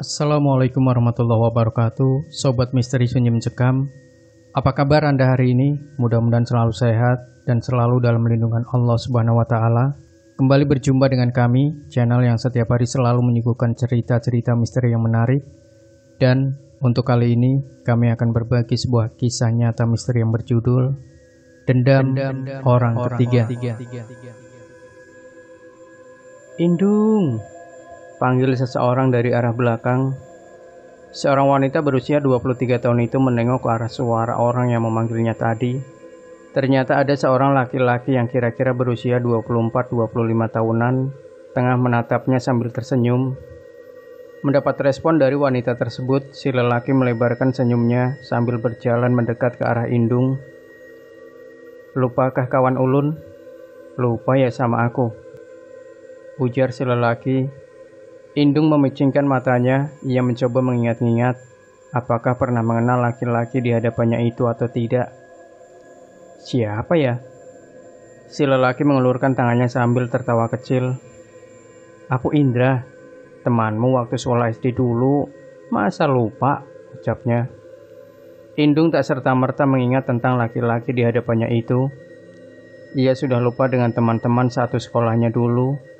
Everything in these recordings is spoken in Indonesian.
Assalamualaikum warahmatullahi wabarakatuh. Sobat Misteri Sunyi Mencekam. Apa kabar Anda hari ini? Mudah-mudahan selalu sehat dan selalu dalam lindungan Allah Subhanahu wa taala. Kembali berjumpa dengan kami, channel yang setiap hari selalu menyuguhkan cerita-cerita misteri yang menarik. Dan untuk kali ini, kami akan berbagi sebuah kisah nyata misteri yang berjudul Dendam Orang Ketiga. Indung, panggil seseorang dari arah belakang. Seorang wanita berusia 23 tahun itu menengok ke arah suara orang yang memanggilnya tadi. Ternyata ada seorang laki-laki yang kira-kira berusia 24-25 tahunan, tengah menatapnya sambil tersenyum. Mendapat respon dari wanita tersebut, si lelaki melebarkan senyumnya sambil berjalan mendekat ke arah Indung. "Lupakah kawan ulun?" "Lupa ya sama aku," ujar si lelaki. Indung memicingkan matanya. Ia mencoba mengingat-ingat apakah pernah mengenal laki-laki di hadapannya itu atau tidak. "Siapa ya?" Si lelaki mengelurkan tangannya sambil tertawa kecil. "Aku Indra, temanmu waktu sekolah SD dulu. Masa lupa?" ucapnya. Indung tak serta-merta mengingat tentang laki-laki di hadapannya itu. Ia sudah lupa dengan teman-teman satu sekolahnya dulu.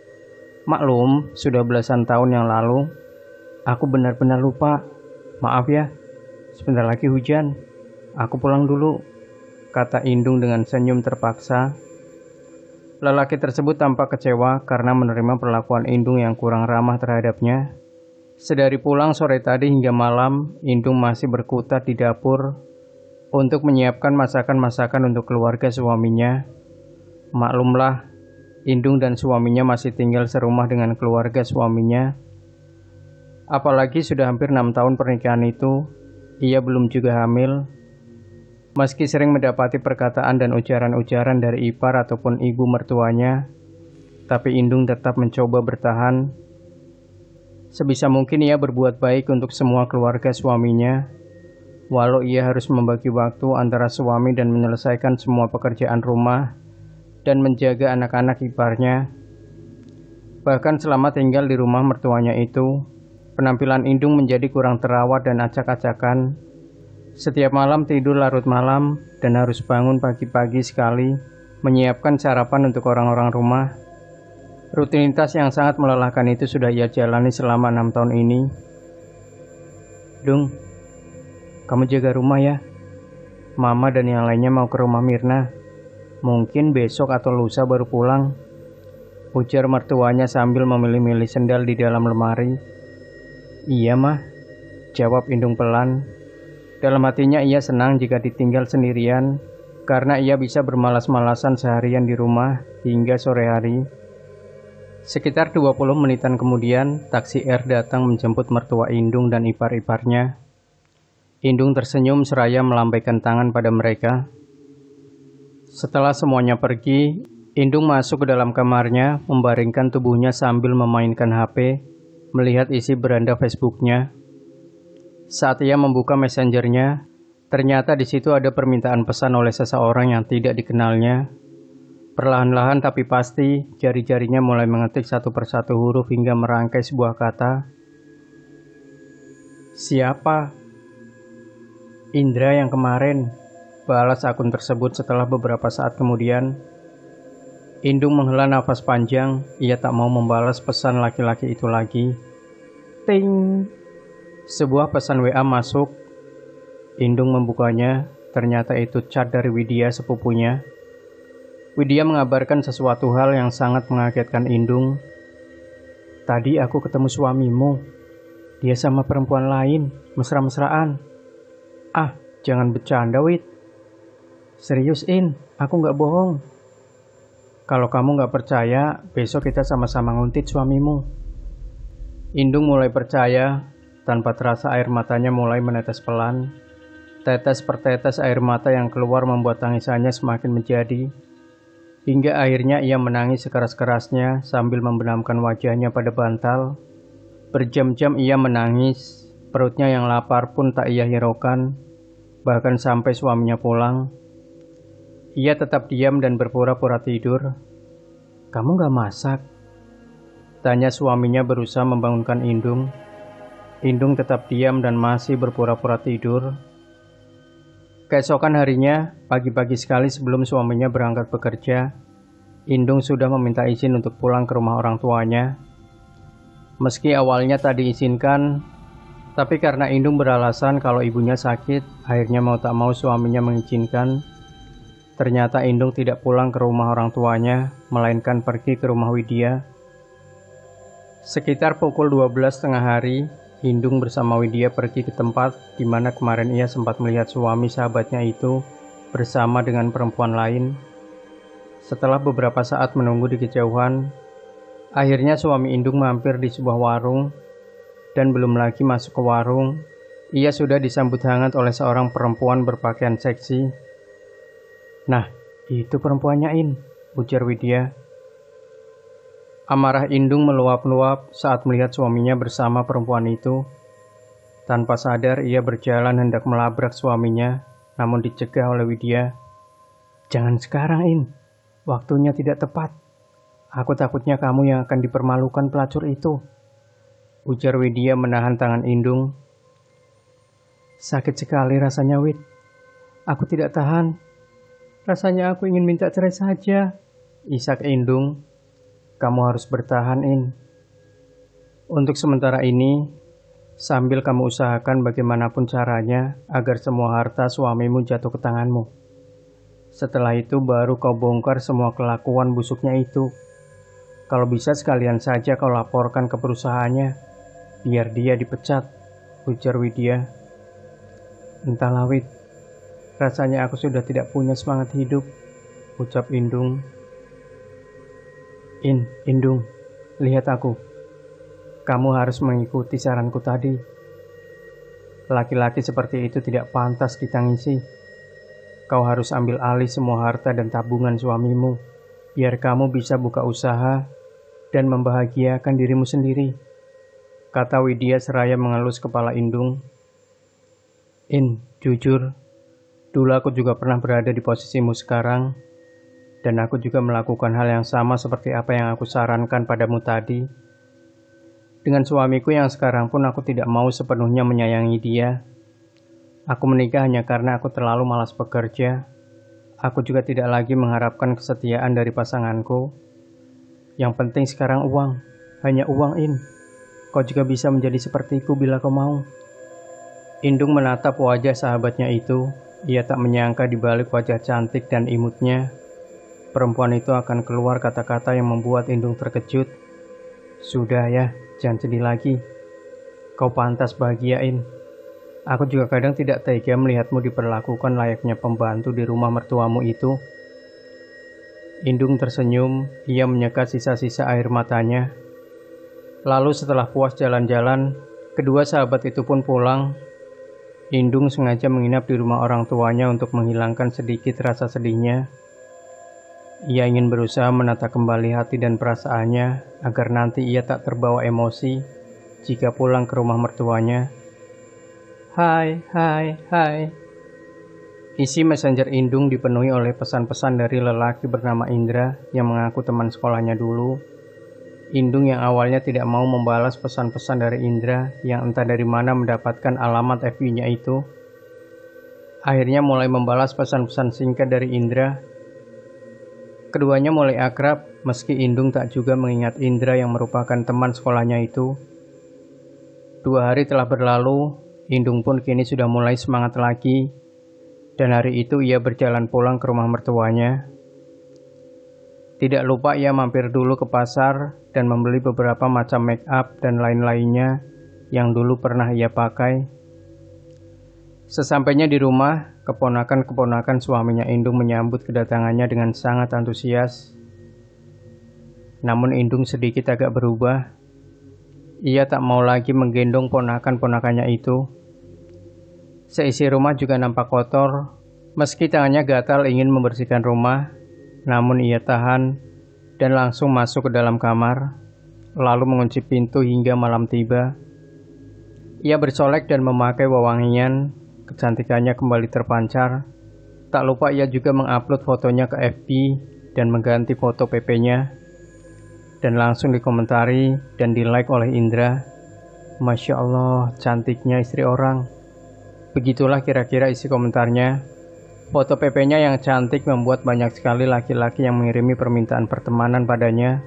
"Maklum, sudah belasan tahun yang lalu. Aku benar-benar lupa. Maaf ya, sebentar lagi hujan. Aku pulang dulu," kata Indung dengan senyum terpaksa. Lelaki tersebut tampak kecewa karena menerima perlakuan Indung yang kurang ramah terhadapnya. Sedari pulang sore tadi hingga malam, Indung masih berkutat di dapur untuk menyiapkan masakan-masakan untuk keluarga suaminya. Maklumlah, Indung dan suaminya masih tinggal serumah dengan keluarga suaminya. Apalagi sudah hampir 6 tahun pernikahan itu, ia belum juga hamil. Meski sering mendapati perkataan dan ujaran-ujaran dari ipar ataupun ibu mertuanya, tapi Indung tetap mencoba bertahan. Sebisa mungkin ia berbuat baik untuk semua keluarga suaminya, walau ia harus membagi waktu antara suami dan menyelesaikan semua pekerjaan rumah dan menjaga anak-anak iparnya. Bahkan selama tinggal di rumah mertuanya itu, penampilan Indung menjadi kurang terawat dan acak-acakan. Setiap malam tidur larut malam dan harus bangun pagi-pagi sekali menyiapkan sarapan untuk orang-orang rumah. Rutinitas yang sangat melelahkan itu sudah ia jalani selama 6 tahun ini. "Dung, kamu jaga rumah ya. Mama dan yang lainnya mau ke rumah Mirna. Mungkin besok atau lusa baru pulang," ujar mertuanya sambil memilih-milih sendal di dalam lemari. "Iya mah," jawab Indung pelan. Dalam hatinya ia senang jika ditinggal sendirian, karena ia bisa bermalas-malasan seharian di rumah hingga sore hari. Sekitar 20 menitan kemudian, taksi R datang menjemput mertua Indung dan ipar-iparnya. Indung tersenyum seraya melambaikan tangan pada mereka. Setelah semuanya pergi, Indung masuk ke dalam kamarnya, membaringkan tubuhnya sambil memainkan HP, melihat isi beranda Facebooknya. Saat ia membuka messengernya, ternyata di situ ada permintaan pesan oleh seseorang yang tidak dikenalnya. Perlahan-lahan tapi pasti, jari-jarinya mulai mengetik satu persatu huruf hingga merangkai sebuah kata. "Siapa?" "Indra yang kemarin," balas akun tersebut setelah beberapa saat kemudian. Indung menghela nafas panjang, ia tak mau membalas pesan laki-laki itu lagi. Ting! Sebuah pesan WA masuk. Indung membukanya, ternyata itu chat dari Widya sepupunya. Widya mengabarkan sesuatu hal yang sangat mengagetkan Indung. "Tadi aku ketemu suamimu. Dia sama perempuan lain, mesra-mesraan." "Ah, jangan bercanda, Wid. Serius, In, aku nggak bohong. Kalau kamu nggak percaya, besok kita sama-sama nguntit suamimu." Indung mulai percaya. Tanpa terasa air matanya mulai menetes pelan. Tetes per tetes air mata yang keluar membuat tangisannya semakin menjadi. Hingga akhirnya ia menangis sekeras-kerasnya sambil membenamkan wajahnya pada bantal. Berjam-jam ia menangis, perutnya yang lapar pun tak ia hiraukan. Bahkan sampai suaminya pulang, ia tetap diam dan berpura-pura tidur. "Kamu gak masak?" tanya suaminya berusaha membangunkan Indung. Indung tetap diam dan masih berpura-pura tidur. Keesokan harinya, pagi-pagi sekali sebelum suaminya berangkat bekerja, Indung sudah meminta izin untuk pulang ke rumah orang tuanya. Meski awalnya tak diizinkan, tapi karena Indung beralasan kalau ibunya sakit, akhirnya mau tak mau suaminya mengizinkan. Ternyata Indung tidak pulang ke rumah orang tuanya, melainkan pergi ke rumah Widya. Sekitar pukul 12 tengah hari, Indung bersama Widya pergi ke tempat di mana kemarin ia sempat melihat suami sahabatnya itu bersama dengan perempuan lain. Setelah beberapa saat menunggu di kejauhan, akhirnya suami Indung mampir di sebuah warung, dan belum lagi masuk ke warung, ia sudah disambut hangat oleh seorang perempuan berpakaian seksi. "Nah, itu perempuannya, In," ujar Widya. Amarah Indung meluap-luap saat melihat suaminya bersama perempuan itu. Tanpa sadar ia berjalan hendak melabrak suaminya, namun dicegah oleh Widya. "Jangan sekarang, In. Waktunya tidak tepat. Aku takutnya kamu yang akan dipermalukan pelacur itu," ujar Widya menahan tangan Indung. "Sakit sekali rasanya, Wid. Aku tidak tahan. Rasanya aku ingin minta cerai saja," isak Indung. "Kamu harus bertahan, In. Untuk sementara ini, sambil kamu usahakan bagaimanapun caranya agar semua harta suamimu jatuh ke tanganmu. Setelah itu baru kau bongkar semua kelakuan busuknya itu. Kalau bisa sekalian saja kau laporkan ke perusahaannya, biar dia dipecat," ujar Widya. "Entahlah, Wid. Rasanya aku sudah tidak punya semangat hidup," ucap Indung. Indung, lihat aku. Kamu harus mengikuti saranku tadi. Laki-laki seperti itu tidak pantas ditangisi. Kau harus ambil alih semua harta dan tabungan suamimu, biar kamu bisa buka usaha dan membahagiakan dirimu sendiri," kata Widya seraya mengelus kepala Indung. Jujur, dulu aku juga pernah berada di posisimu sekarang, dan aku juga melakukan hal yang sama seperti apa yang aku sarankan padamu tadi. Dengan suamiku yang sekarang pun aku tidak mau sepenuhnya menyayangi dia. Aku menikah hanya karena aku terlalu malas bekerja. Aku juga tidak lagi mengharapkan kesetiaan dari pasanganku. Yang penting sekarang uang, hanya uang, In. Kau juga bisa menjadi sepertiku bila kau mau. Indung menatap wajah sahabatnya itu. Ia tak menyangka di balik wajah cantik dan imutnya, perempuan itu akan keluar kata-kata yang membuat Indung terkejut. "Sudah ya, jangan sedih lagi. Kau pantas bahagiain. Aku juga kadang tidak tega melihatmu diperlakukan layaknya pembantu di rumah mertuamu itu." Indung tersenyum, ia menyekat sisa-sisa air matanya. Lalu setelah puas jalan-jalan, kedua sahabat itu pun pulang. Indung sengaja menginap di rumah orang tuanya untuk menghilangkan sedikit rasa sedihnya. Ia ingin berusaha menata kembali hati dan perasaannya agar nanti ia tak terbawa emosi jika pulang ke rumah mertuanya. Hai. Isi messenger Indung dipenuhi oleh pesan-pesan dari lelaki bernama Indra yang mengaku teman sekolahnya dulu. Indung yang awalnya tidak mau membalas pesan-pesan dari Indra yang entah dari mana mendapatkan alamat FB-nya itu, akhirnya mulai membalas pesan-pesan singkat dari Indra. Keduanya mulai akrab, meski Indung tak juga mengingat Indra yang merupakan teman sekolahnya itu. 2 hari telah berlalu, Indung pun kini sudah mulai semangat lagi, dan hari itu ia berjalan pulang ke rumah mertuanya. Tidak lupa ia mampir dulu ke pasar dan membeli beberapa macam make up dan lain-lainnya yang dulu pernah ia pakai. Sesampainya di rumah, keponakan-keponakan suaminya Indung menyambut kedatangannya dengan sangat antusias. Namun Indung sedikit agak berubah. Ia tak mau lagi menggendong ponakan-ponakannya itu. Seisi rumah juga nampak kotor. Meski tangannya gatal ingin membersihkan rumah, namun ia tahan dan langsung masuk ke dalam kamar, lalu mengunci pintu hingga malam tiba. Ia bersolek dan memakai wewangian, kecantikannya kembali terpancar. Tak lupa ia juga mengupload fotonya ke FB dan mengganti foto PP-nya, dan langsung dikomentari dan di-like oleh Indra. Masya Allah, cantiknya istri orang. Begitulah kira-kira isi komentarnya. Foto PP-nya yang cantik membuat banyak sekali laki-laki yang mengirimi permintaan pertemanan padanya.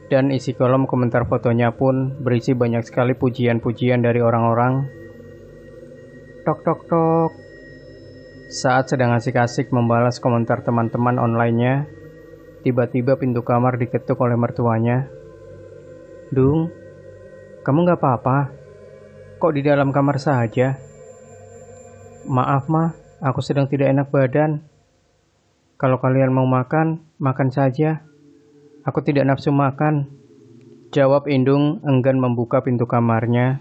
Dan isi kolom komentar fotonya pun berisi banyak sekali pujian-pujian dari orang-orang. Tok tok tok. Saat sedang asik-asik membalas komentar teman-teman online-nya, tiba-tiba pintu kamar diketuk oleh mertuanya. Dung, kamu gak apa-apa? Kok di dalam kamar saja? Maaf mah, aku sedang tidak enak badan. Kalau kalian mau makan, makan saja. Aku tidak nafsu makan. Jawab Indung enggan membuka pintu kamarnya.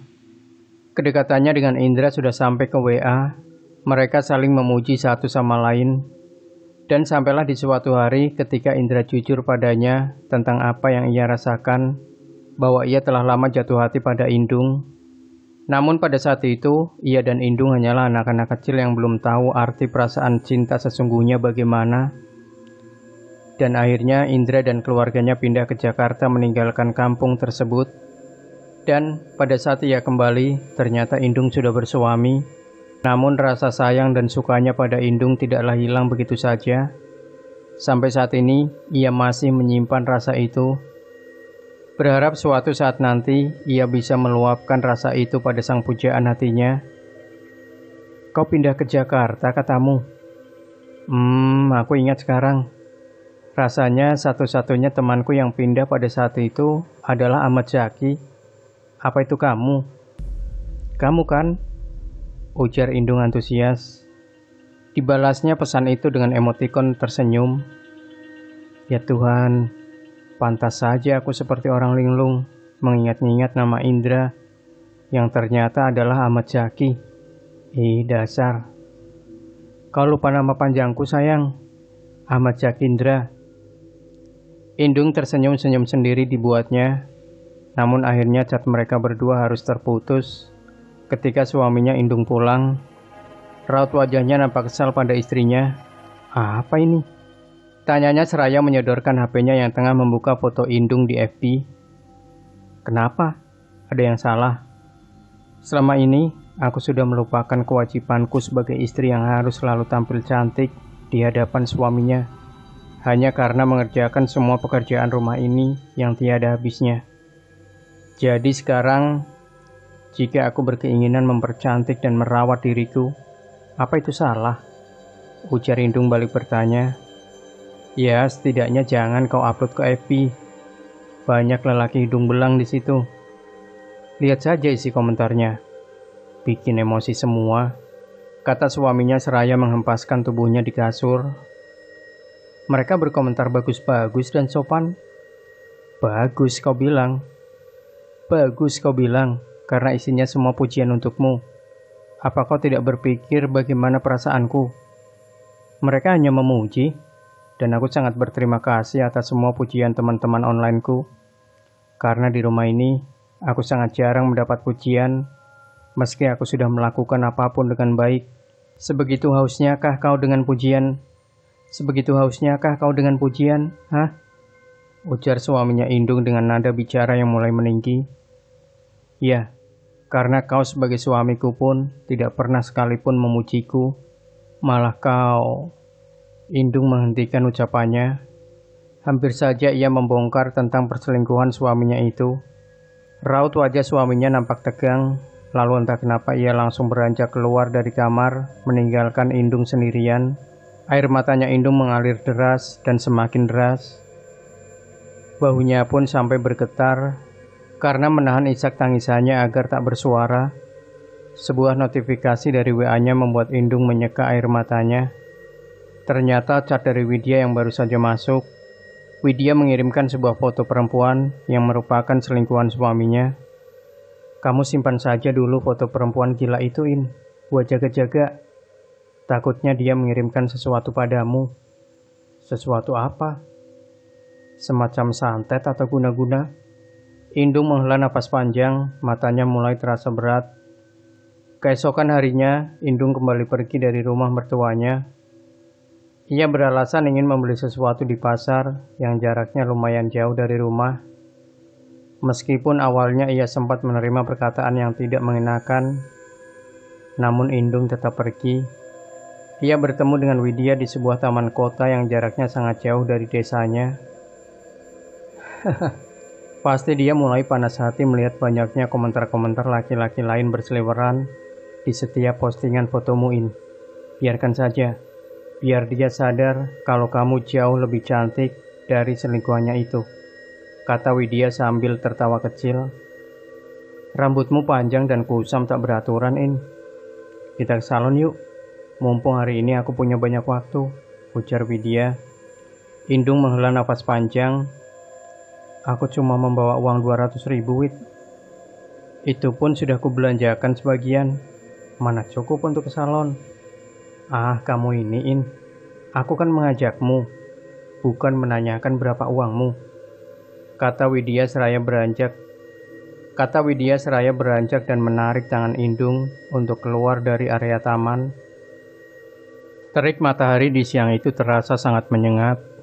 Kedekatannya dengan Indra sudah sampai ke WA. Mereka saling memuji satu sama lain. Dan sampailah di suatu hari ketika Indra jujur padanya tentang apa yang ia rasakan, bahwa ia telah lama jatuh hati pada Indung. Namun pada saat itu, ia dan Indung hanyalah anak-anak kecil yang belum tahu arti perasaan cinta sesungguhnya bagaimana. Dan akhirnya Indra dan keluarganya pindah ke Jakarta meninggalkan kampung tersebut. Dan pada saat ia kembali, ternyata Indung sudah bersuami. Namun rasa sayang dan sukanya pada Indung tidaklah hilang begitu saja. Sampai saat ini, ia masih menyimpan rasa itu. Berharap suatu saat nanti, ia bisa meluapkan rasa itu pada sang pujaan hatinya. Kau pindah ke Jakarta, katamu? Aku ingat sekarang. Rasanya satu-satunya temanku yang pindah pada saat itu adalah Ahmad Zaki. Apa itu kamu? Kamu kan? Ujar Indung antusias. Dibalasnya pesan itu dengan emotikon tersenyum. Ya Tuhan, pantas saja aku seperti orang linglung mengingat-ingat nama Indra yang ternyata adalah Ahmad Zaki. Dasar. Kau lupa nama panjangku sayang. Ahmad Zaki Indra. Indung tersenyum-senyum sendiri dibuatnya. Namun akhirnya chat mereka berdua harus terputus. Ketika suaminya Indung pulang, raut wajahnya nampak kesal pada istrinya. Apa ini? Tanyanya seraya menyodorkan HP-nya yang tengah membuka foto Indung di FB. Kenapa? Ada yang salah? Selama ini, aku sudah melupakan kewajibanku sebagai istri yang harus selalu tampil cantik di hadapan suaminya. Hanya karena mengerjakan semua pekerjaan rumah ini yang tiada habisnya. Jadi sekarang, jika aku berkeinginan mempercantik dan merawat diriku, apa itu salah? Ujar Indung balik bertanya. Ya, setidaknya jangan kau upload ke FB. Banyak lelaki hidung belang di situ. Lihat saja isi komentarnya. Bikin emosi semua, kata suaminya seraya menghempaskan tubuhnya di kasur. Mereka berkomentar bagus-bagus dan sopan. Bagus kau bilang. Bagus kau bilang. Karena isinya semua pujian untukmu. Apa kau tidak berpikir bagaimana perasaanku? Mereka hanya memuji, dan aku sangat berterima kasih atas semua pujian teman-teman onlineku. Karena di rumah ini, aku sangat jarang mendapat pujian, meski aku sudah melakukan apapun dengan baik. Sebegitu hausnyakah kau dengan pujian? Sebegitu hausnyakah kau dengan pujian? Hah? Ujar suaminya Indung dengan nada bicara yang mulai meninggi. Ya, karena kau sebagai suamiku pun tidak pernah sekalipun memujiku. Malah kau... Indung menghentikan ucapannya. Hampir saja ia membongkar tentang perselingkuhan suaminya itu. Raut wajah suaminya nampak tegang. Lalu entah kenapa ia langsung beranjak keluar dari kamar, meninggalkan Indung sendirian. Air matanya Indung mengalir deras dan semakin deras. Bahunya pun sampai bergetar karena menahan isak tangisannya agar tak bersuara. Sebuah notifikasi dari WA-nya membuat Indung menyeka air matanya. Ternyata chat dari Widya yang baru saja masuk. Widya mengirimkan sebuah foto perempuan yang merupakan selingkuhan suaminya. Kamu simpan saja dulu foto perempuan gila itu, In. Buat jaga-jaga. Takutnya dia mengirimkan sesuatu padamu. Sesuatu apa? Semacam santet atau guna-guna? Indung menghela napas panjang, matanya mulai terasa berat. Keesokan harinya, Indung kembali pergi dari rumah mertuanya. Ia beralasan ingin membeli sesuatu di pasar yang jaraknya lumayan jauh dari rumah. Meskipun awalnya ia sempat menerima perkataan yang tidak mengenakan, namun Indung tetap pergi. Ia bertemu dengan Widya di sebuah taman kota yang jaraknya sangat jauh dari desanya. Pasti dia mulai panas hati melihat banyaknya komentar-komentar laki-laki lain berseliweran di setiap postingan fotomu ini. Biarkan saja, biar dia sadar kalau kamu jauh lebih cantik dari selingkuhannya itu, kata Widya sambil tertawa kecil. Rambutmu panjang dan kusam tak beraturan, In. Kita ke salon yuk, mumpung hari ini aku punya banyak waktu, ujar Widya. Indung menghela nafas panjang. Aku cuma membawa uang 200.000, Wid. Itu pun sudah kubelanjakan sebagian. Mana cukup untuk ke salon? Ah, kamu ini, In. Aku kan mengajakmu, bukan menanyakan berapa uangmu, kata Widya seraya beranjak dan menarik tangan Indung untuk keluar dari area taman. Terik matahari di siang itu terasa sangat menyengat.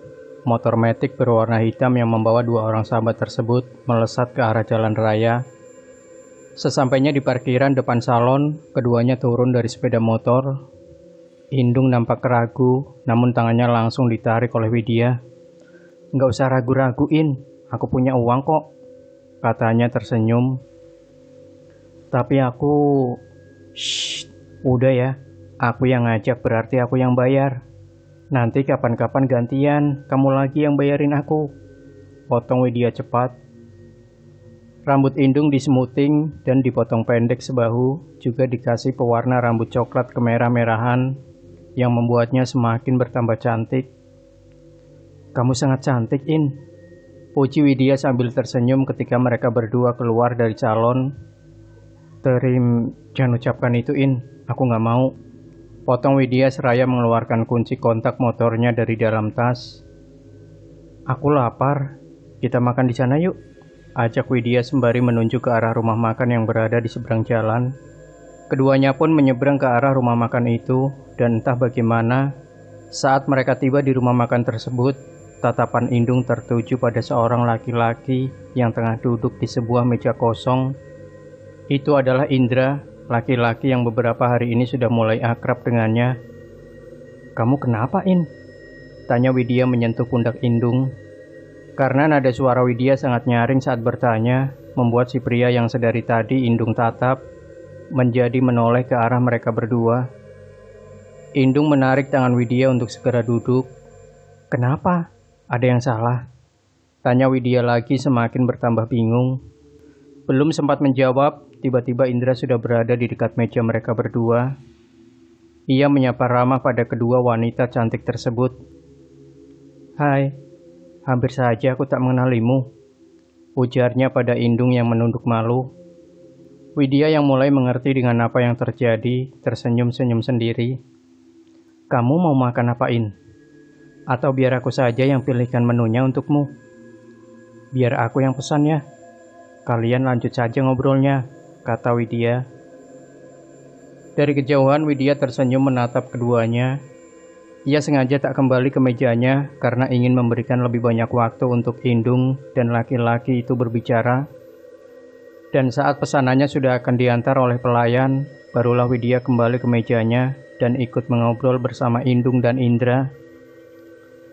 Motor metik berwarna hitam yang membawa dua orang sahabat tersebut melesat ke arah jalan raya. Sesampainya di parkiran depan salon, keduanya turun dari sepeda motor. Indung nampak ragu, namun tangannya langsung ditarik oleh Widya. Nggak usah ragu-raguin, aku punya uang kok, katanya tersenyum. Tapi aku... Shh, udah ya, aku yang ngajak berarti aku yang bayar. Nanti kapan-kapan gantian, kamu lagi yang bayarin aku, potong Widya cepat. Rambut Indung disemuting dan dipotong pendek sebahu, juga dikasih pewarna rambut coklat kemerah-merahan yang membuatnya semakin bertambah cantik. Kamu sangat cantik, In, puji Widya sambil tersenyum ketika mereka berdua keluar dari salon. Terim, jangan ucapkan itu, In, aku gak mau, potong Widya seraya mengeluarkan kunci kontak motornya dari dalam tas. Aku lapar, kita makan di sana yuk, ajak Widya sembari menunjuk ke arah rumah makan yang berada di seberang jalan. Keduanya pun menyeberang ke arah rumah makan itu, dan entah bagaimana, saat mereka tiba di rumah makan tersebut, tatapan Indung tertuju pada seorang laki-laki yang tengah duduk di sebuah meja kosong. Itu adalah Indra, laki-laki yang beberapa hari ini sudah mulai akrab dengannya. Kamu kenapa, In? Tanya Widya menyentuh pundak Indung. Karena nada suara Widya sangat nyaring saat bertanya, membuat si pria yang sedari tadi Indung tatap menjadi menoleh ke arah mereka berdua. Indung menarik tangan Widya untuk segera duduk. Kenapa? Ada yang salah? Tanya Widya lagi semakin bertambah bingung. Belum sempat menjawab, tiba-tiba Indra sudah berada di dekat meja mereka berdua. Ia menyapa ramah pada kedua wanita cantik tersebut. Hai, hampir saja aku tak mengenalimu, ujarnya pada Indung yang menunduk malu. Widya yang mulai mengerti dengan apa yang terjadi, tersenyum-senyum sendiri. Kamu mau makan apa, In? Atau biar aku saja yang pilihkan menunya untukmu? Biar aku yang pesan ya. Kalian lanjut saja ngobrolnya, kata Widya. Dari kejauhan Widya tersenyum menatap keduanya. Ia sengaja tak kembali ke mejanya karena ingin memberikan lebih banyak waktu untuk Indung dan laki-laki itu berbicara. Dan saat pesanannya sudah akan diantar oleh pelayan, barulah Widya kembali ke mejanya dan ikut mengobrol bersama Indung dan Indra.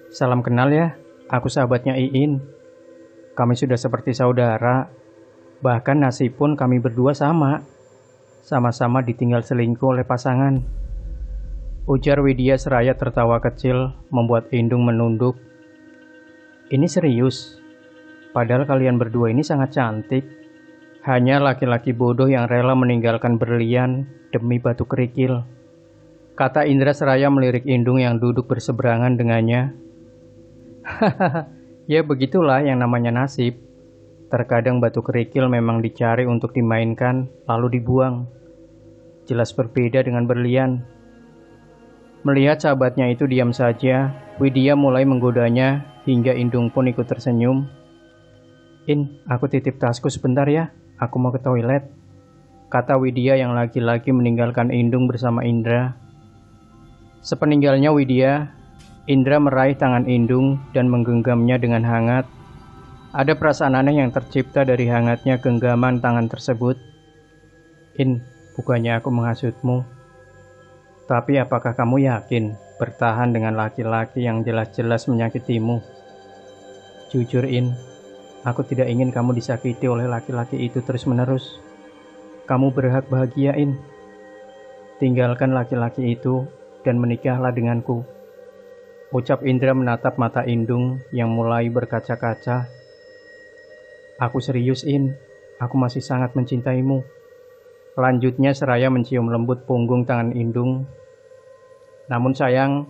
Salam kenal ya, aku sahabatnya Iin. Kami sudah seperti saudara, bahkan nasib pun kami berdua sama. Sama-sama ditinggal selingkuh oleh pasangan, ujar Widya seraya tertawa kecil, membuat Indung menunduk. Ini serius? Padahal kalian berdua ini sangat cantik. Hanya laki-laki bodoh yang rela meninggalkan berlian demi batu kerikil, kata Indra seraya melirik Indung yang duduk berseberangan dengannya. Hahaha, ya begitulah yang namanya nasib. Terkadang batu kerikil memang dicari untuk dimainkan, lalu dibuang. Jelas berbeda dengan berlian. Melihat sahabatnya itu diam saja, Widya mulai menggodanya hingga Indung pun ikut tersenyum. In, aku titip tasku sebentar ya. Aku mau ke toilet, kata Widya yang lagi-lagi meninggalkan Indung bersama Indra. Sepeninggalnya Widya, Indra meraih tangan Indung dan menggenggamnya dengan hangat. Ada perasaan aneh yang tercipta dari hangatnya genggaman tangan tersebut. Bukannya aku menghasutmu. Tapi apakah kamu yakin bertahan dengan laki-laki yang jelas-jelas menyakitimu? Jujur, aku tidak ingin kamu disakiti oleh laki-laki itu terus-menerus. Kamu berhak bahagia, Tinggalkan laki-laki itu dan menikahlah denganku. Ucap Indra menatap mata Indung yang mulai berkaca-kaca. Aku serius, Aku masih sangat mencintaimu. Lanjutnya seraya mencium lembut punggung tangan Indung. Namun sayang,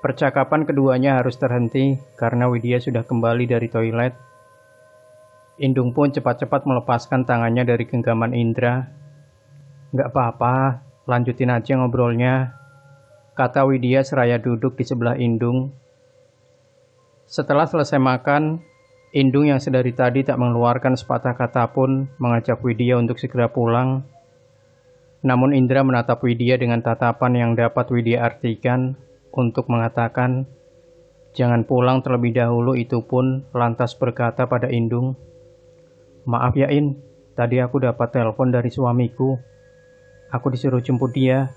percakapan keduanya harus terhenti karena Widya sudah kembali dari toilet. Indung pun cepat-cepat melepaskan tangannya dari genggaman Indra. "Nggak apa-apa, lanjutin aja ngobrolnya," kata Widya seraya duduk di sebelah Indung. Setelah selesai makan, Indung yang sedari tadi tak mengeluarkan sepatah kata pun mengajak Widya untuk segera pulang. Namun Indra menatap Widya dengan tatapan yang dapat Widya artikan untuk mengatakan, "Jangan pulang terlebih dahulu." Itu pun lantas berkata pada Indung, "Maaf ya, tadi aku dapat telepon dari suamiku. Aku disuruh jemput dia.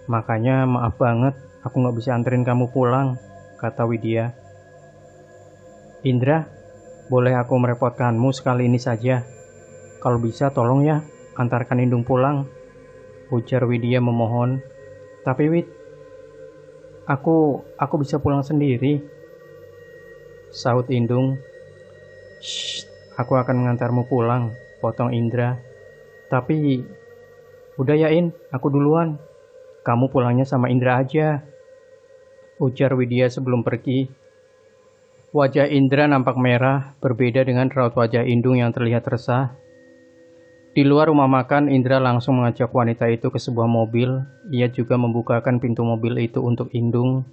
Makanya maaf banget, aku nggak bisa anterin kamu pulang," kata Widya. "Indra, boleh aku merepotkanmu sekali ini saja? Kalau bisa tolong ya, antarkan Indung pulang," ujar Widya memohon. "Tapi Wid, aku bisa pulang sendiri," sahut Indung. "Shh, aku akan mengantarmu pulang," potong Indra. "Tapi, udah ya aku duluan. Kamu pulangnya sama Indra aja," ujar Widya sebelum pergi. Wajah Indra nampak merah, berbeda dengan raut wajah Indung yang terlihat resah. Di luar rumah makan, Indra langsung mengajak wanita itu ke sebuah mobil. Ia juga membukakan pintu mobil itu untuk Indung.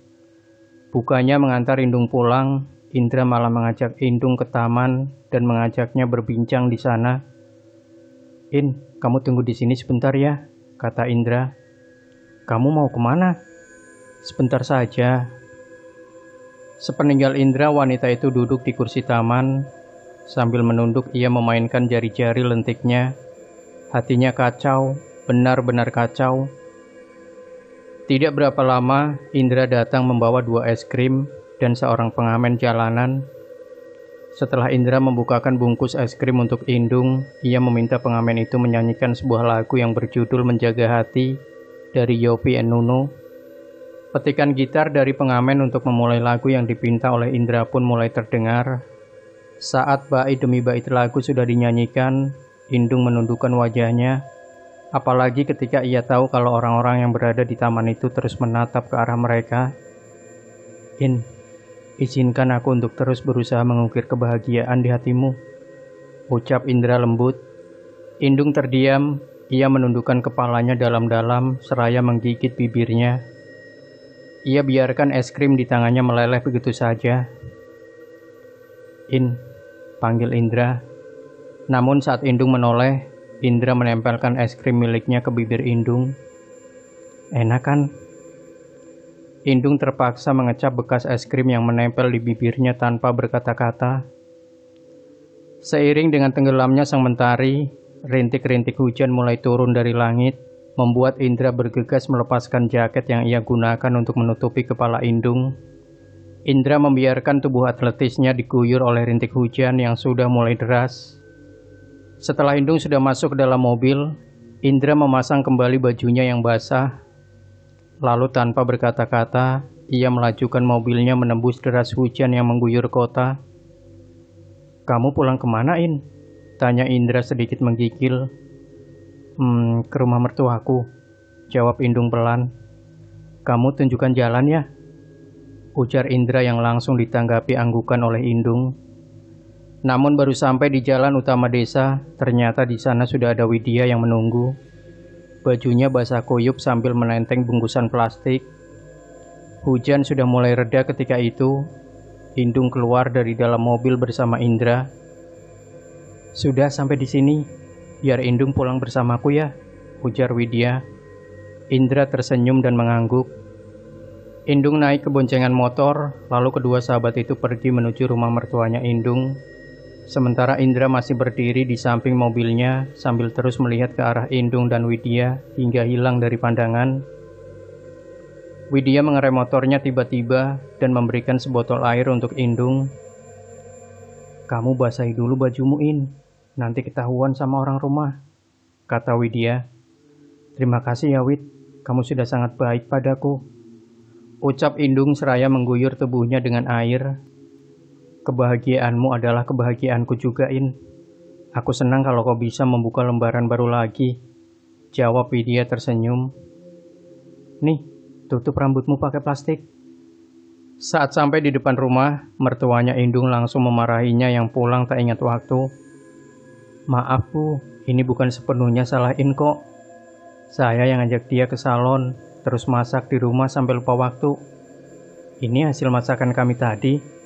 Bukannya mengantar Indung pulang, Indra malah mengajak Indung ke taman dan mengajaknya berbincang di sana. Kamu tunggu di sini sebentar ya," kata Indra. "Kamu mau kemana?" "Sebentar saja." Sepeninggal Indra, wanita itu duduk di kursi taman. Sambil menunduk, ia memainkan jari-jari lentiknya. Hatinya kacau, benar-benar kacau. Tidak berapa lama, Indra datang membawa 2 es krim dan seorang pengamen jalanan. Setelah Indra membukakan bungkus es krim untuk Indung, ia meminta pengamen itu menyanyikan sebuah lagu yang berjudul Menjaga Hati dari Yovie and Nuno. Petikan gitar dari pengamen untuk memulai lagu yang dipinta oleh Indra pun mulai terdengar. Saat bait demi bait lagu sudah dinyanyikan, Indung menundukkan wajahnya, apalagi ketika ia tahu kalau orang-orang yang berada di taman itu terus menatap ke arah mereka. Izinkan aku untuk terus berusaha mengukir kebahagiaan di hatimu," ucap Indra lembut. Indung terdiam, ia menundukkan kepalanya dalam-dalam seraya menggigit bibirnya. Ia biarkan es krim di tangannya meleleh begitu saja. Panggil Indra. Namun saat Indung menoleh, Indra menempelkan es krim miliknya ke bibir Indung. "Enak kan?" Indung terpaksa mengecap bekas es krim yang menempel di bibirnya tanpa berkata-kata. Seiring dengan tenggelamnya sang mentari, rintik-rintik hujan mulai turun dari langit, membuat Indra bergegas melepaskan jaket yang ia gunakan untuk menutupi kepala Indung. Indra membiarkan tubuh atletisnya diguyur oleh rintik hujan yang sudah mulai deras. Setelah Indung sudah masuk ke dalam mobil, Indra memasang kembali bajunya yang basah. Lalu tanpa berkata-kata, ia melajukan mobilnya menembus deras hujan yang mengguyur kota. "Kamu pulang kemana, Tanya Indra sedikit menggigil. Ke rumah mertuaku," jawab Indung pelan. "Kamu tunjukkan jalan ya," ujar Indra yang langsung ditanggapi anggukan oleh Indung. Namun baru sampai di jalan utama desa, ternyata di sana sudah ada Widya yang menunggu. Bajunya basah kuyup sambil menenteng bungkusan plastik. Hujan sudah mulai reda ketika itu. Indung keluar dari dalam mobil bersama Indra. "Sudah sampai di sini, biar Indung pulang bersamaku ya," ujar Widya. Indra tersenyum dan mengangguk. Indung naik ke boncengan motor, lalu kedua sahabat itu pergi menuju rumah mertuanya Indung. Sementara Indra masih berdiri di samping mobilnya sambil terus melihat ke arah Indung dan Widya hingga hilang dari pandangan. Widya mengerem motornya tiba-tiba dan memberikan sebotol air untuk Indung. "Kamu basahi dulu bajumu, In. Nanti ketahuan sama orang rumah," kata Widya. "Terima kasih ya, Wid. Kamu sudah sangat baik padaku," ucap Indung seraya mengguyur tubuhnya dengan air. "Kebahagiaanmu adalah kebahagiaanku juga, In. Aku senang kalau kau bisa membuka lembaran baru lagi," jawab Widya tersenyum. "Nih, tutup rambutmu pakai plastik." Saat sampai di depan rumah, mertuanya Indung langsung memarahinya yang pulang tak ingat waktu. "Maaf Bu, ini bukan sepenuhnya salah In kok. Saya yang ngajak dia ke salon, terus masak di rumah sampai lupa waktu. Ini hasil masakan kami tadi.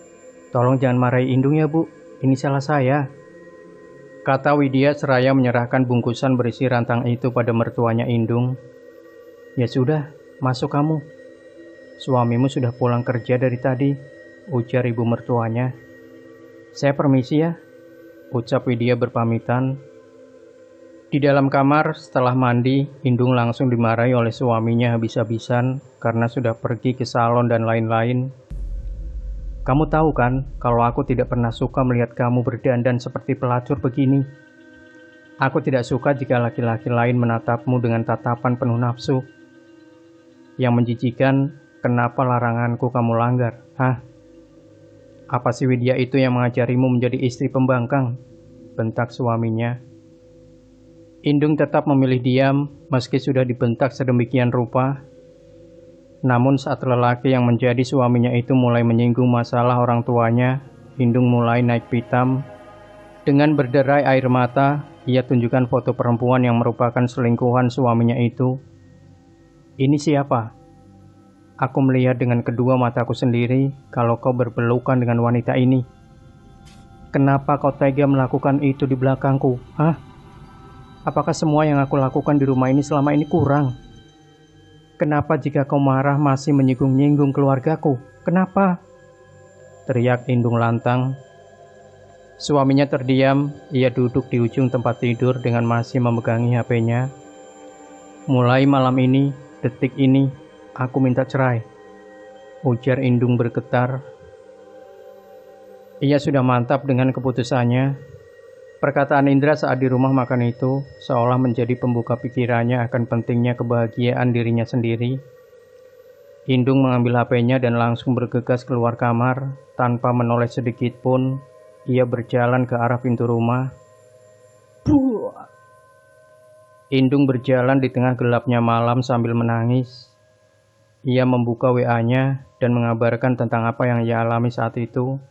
Tolong jangan marahi Indung ya Bu, ini salah saya," kata Widya seraya menyerahkan bungkusan berisi rantang itu pada mertuanya Indung. "Ya sudah, masuk kamu. Suamimu sudah pulang kerja dari tadi," ujar ibu mertuanya. "Saya permisi ya," ucap Widya berpamitan. Di dalam kamar, setelah mandi, Indung langsung dimarahi oleh suaminya habis-habisan karena sudah pergi ke salon dan lain-lain. "Kamu tahu kan, kalau aku tidak pernah suka melihat kamu berdandan seperti pelacur begini. Aku tidak suka jika laki-laki lain menatapmu dengan tatapan penuh nafsu. Yang menjijikan, kenapa laranganku kamu langgar, hah? Apa si Widya itu yang mengajarimu menjadi istri pembangkang?" bentak suaminya. Indung tetap memilih diam meski sudah dibentak sedemikian rupa. Namun saat lelaki yang menjadi suaminya itu mulai menyinggung masalah orang tuanya, Indung mulai naik pitam. Dengan berderai air mata, ia tunjukkan foto perempuan yang merupakan selingkuhan suaminya itu. "Ini siapa? Aku melihat dengan kedua mataku sendiri kalau kau berpelukan dengan wanita ini. Kenapa kau tega melakukan itu di belakangku? Hah? Apakah semua yang aku lakukan di rumah ini selama ini kurang? Kenapa jika kau marah masih menyinggung-nyinggung keluargaku? Kenapa?" teriak Indung lantang. Suaminya terdiam, ia duduk di ujung tempat tidur dengan masih memegangi HP-nya. "Mulai malam ini, detik ini, aku minta cerai," ujar Indung bergetar. Ia sudah mantap dengan keputusannya. Perkataan Indra saat di rumah makan itu seolah menjadi pembuka pikirannya akan pentingnya kebahagiaan dirinya sendiri. Indung mengambil HP-nya dan langsung bergegas keluar kamar. Tanpa menoleh sedikit pun, ia berjalan ke arah pintu rumah. Indung berjalan di tengah gelapnya malam sambil menangis. Ia membuka WA-nya dan mengabarkan tentang apa yang ia alami saat itu.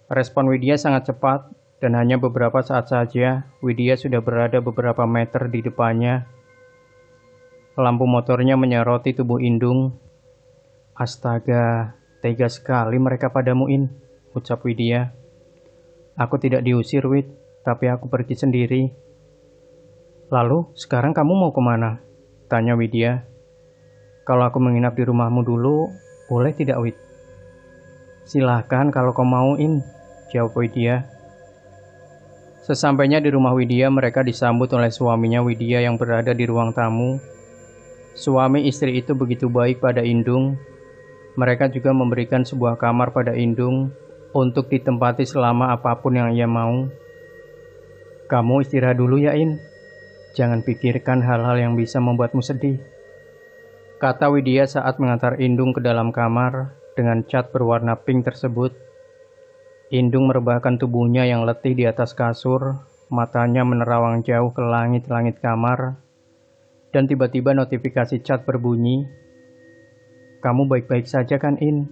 Respon Widya sangat cepat. Dan hanya beberapa saat saja, Widya sudah berada beberapa meter di depannya. Lampu motornya menyoroti tubuh Indung. "Astaga, tega sekali mereka padamu, In," ucap Widya. "Aku tidak diusir, Wid, tapi aku pergi sendiri." "Lalu, sekarang kamu mau kemana?" tanya Widya. "Kalau aku menginap di rumahmu dulu, boleh tidak, Wid?" "Silahkan kalau kau mau, In," jawab Widya. Sesampainya di rumah Widya, mereka disambut oleh suaminya Widya yang berada di ruang tamu. Suami istri itu begitu baik pada Indung. Mereka juga memberikan sebuah kamar pada Indung untuk ditempati selama apapun yang ia mau. "Kamu istirahat dulu ya, In. Jangan pikirkan hal-hal yang bisa membuatmu sedih," kata Widya saat mengantar Indung ke dalam kamar dengan cat berwarna pink tersebut. Indung merebahkan tubuhnya yang letih di atas kasur, matanya menerawang jauh ke langit-langit kamar, dan tiba-tiba notifikasi chat berbunyi. "Kamu baik-baik saja kan, In?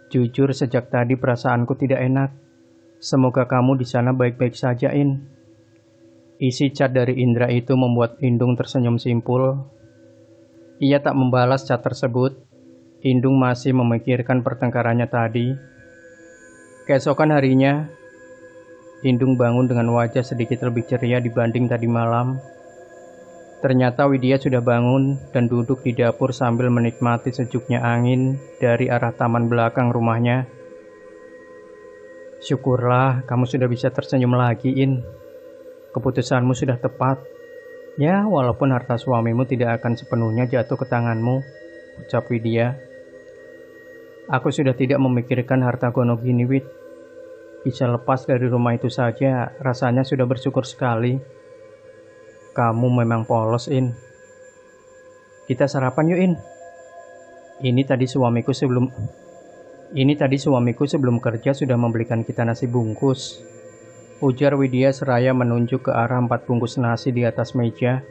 Jujur sejak tadi perasaanku tidak enak. Semoga kamu di sana baik-baik saja, In." Isi chat dari Indra itu membuat Indung tersenyum simpul. Ia tak membalas chat tersebut. Indung masih memikirkan pertengkarannya tadi. Keesokan harinya, Indung bangun dengan wajah sedikit lebih ceria dibanding tadi malam. Ternyata Widya sudah bangun dan duduk di dapur sambil menikmati sejuknya angin dari arah taman belakang rumahnya. Syukurlah kamu sudah bisa tersenyum lagi, In. Keputusanmu sudah tepat. Ya, walaupun harta suamimu tidak akan sepenuhnya jatuh ke tanganmu, ucap Widya. Aku sudah tidak memikirkan harta gono gini, Wid. Bisa lepas dari rumah itu saja, rasanya sudah bersyukur sekali. Kamu memang polos, In. Kita sarapan yuk, In. Ini tadi suamiku sebelum kerja sudah membelikan kita nasi bungkus, ujar Widya seraya menunjuk ke arah 4 bungkus nasi di atas meja.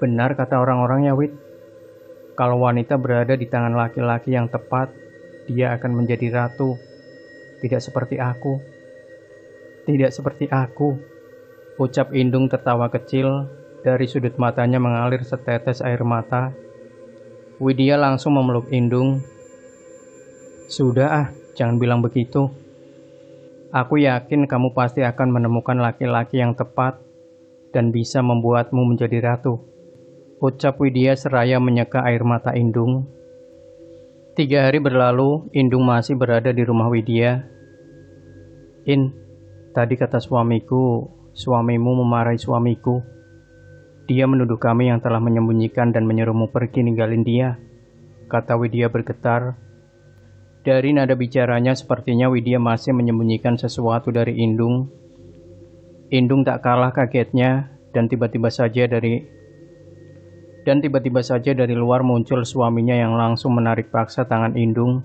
Benar kata orang-orang ya, Wid. Kalau wanita berada di tangan laki-laki yang tepat, dia akan menjadi ratu. Tidak seperti aku. Tidak seperti aku, ucap Indung tertawa kecil. Dari sudut matanya mengalir setetes air mata. Widya langsung memeluk Indung. Sudah jangan bilang begitu. Aku yakin kamu pasti akan menemukan laki-laki yang tepat dan bisa membuatmu menjadi ratu, ucap Widya seraya menyeka air mata Indung. 3 hari berlalu, Indung masih berada di rumah Widya. In, tadi kata suamiku, suamimu memarahi suamiku. Dia menuduh kami yang telah menyembunyikan dan menyuruhmu pergi ninggalin dia, kata Widya bergetar. Dari nada bicaranya sepertinya Widya masih menyembunyikan sesuatu dari Indung. Indung tak kalah kagetnya dan tiba-tiba saja dari luar muncul suaminya yang langsung menarik paksa tangan Indung.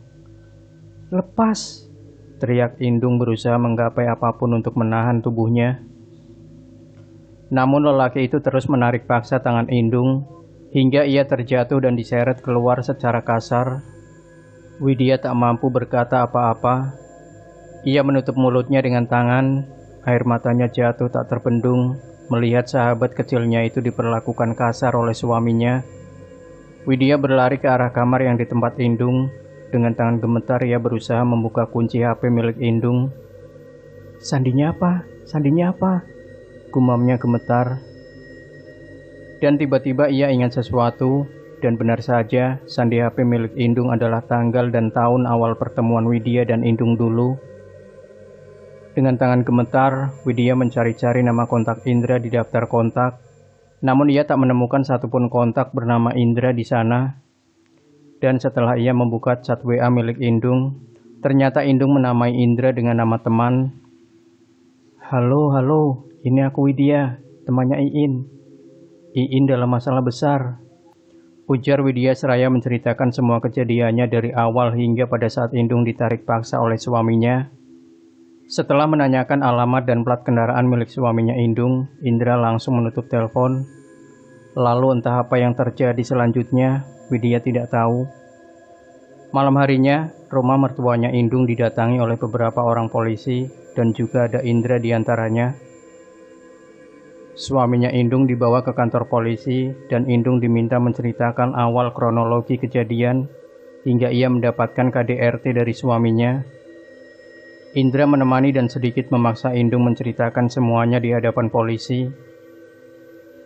Lepas, teriak Indung berusaha menggapai apapun untuk menahan tubuhnya. Namun lelaki itu terus menarik paksa tangan Indung hingga ia terjatuh dan diseret keluar secara kasar. Widya tak mampu berkata apa-apa. Ia menutup mulutnya dengan tangan, air matanya jatuh tak terbendung melihat sahabat kecilnya itu diperlakukan kasar oleh suaminya. Widya berlari ke arah kamar yang di tempat Indung. Dengan tangan gemetar ia berusaha membuka kunci HP milik Indung. Sandinya apa? Sandinya apa? Gumamnya gemetar. Dan tiba-tiba ia ingat sesuatu. Dan benar saja, sandi HP milik Indung adalah tanggal dan tahun awal pertemuan Widya dan Indung dulu. Dengan tangan gemetar, Widya mencari-cari nama kontak Indra di daftar kontak. Namun ia tak menemukan satupun kontak bernama Indra di sana. Dan setelah ia membuka chat WA milik Indung, ternyata Indung menamai Indra dengan nama teman. Halo, ini aku Widya, temannya Iin. Iin dalam masalah besar, ujar Widya seraya menceritakan semua kejadiannya dari awal hingga pada saat Indung ditarik paksa oleh suaminya. Setelah menanyakan alamat dan plat kendaraan milik suaminya Indung, Indra langsung menutup telepon. Lalu entah apa yang terjadi selanjutnya, Widya tidak tahu. Malam harinya, rumah mertuanya Indung didatangi oleh beberapa orang polisi dan juga ada Indra di antaranya. Suaminya Indung dibawa ke kantor polisi dan Indung diminta menceritakan awal kronologi kejadian hingga ia mendapatkan KDRT dari suaminya. Indra menemani dan sedikit memaksa Indung menceritakan semuanya di hadapan polisi.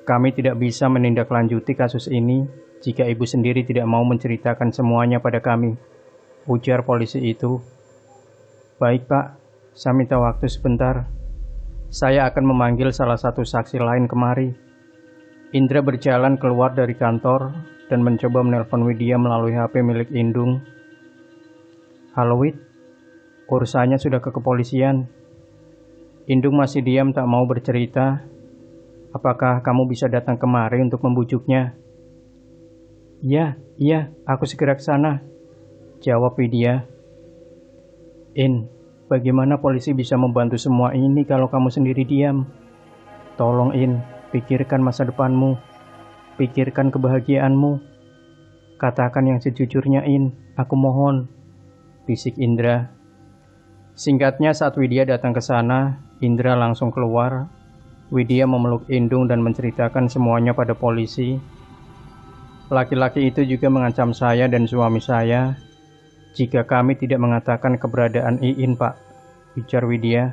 Kami tidak bisa menindaklanjuti kasus ini jika ibu sendiri tidak mau menceritakan semuanya pada kami, ujar polisi itu. Baik Pak, saya minta waktu sebentar. Saya akan memanggil salah satu saksi lain kemari. Indra berjalan keluar dari kantor dan mencoba menelpon Widya melalui HP milik Indung. Halo Wid, urusannya sudah ke kepolisian. Indung masih diam tak mau bercerita. Apakah kamu bisa datang kemari untuk membujuknya? Iya, aku segera ke sana, jawab Widya. Bagaimana polisi bisa membantu semua ini kalau kamu sendiri diam? Tolong pikirkan masa depanmu. Pikirkan kebahagiaanmu. Katakan yang sejujurnya aku mohon, bisik Indra. Singkatnya saat Widya datang ke sana, Indra langsung keluar. Widya memeluk Indung dan menceritakan semuanya pada polisi. Laki-laki itu juga mengancam saya dan suami saya jika kami tidak mengatakan keberadaan Iin, Pak, ujar Widya.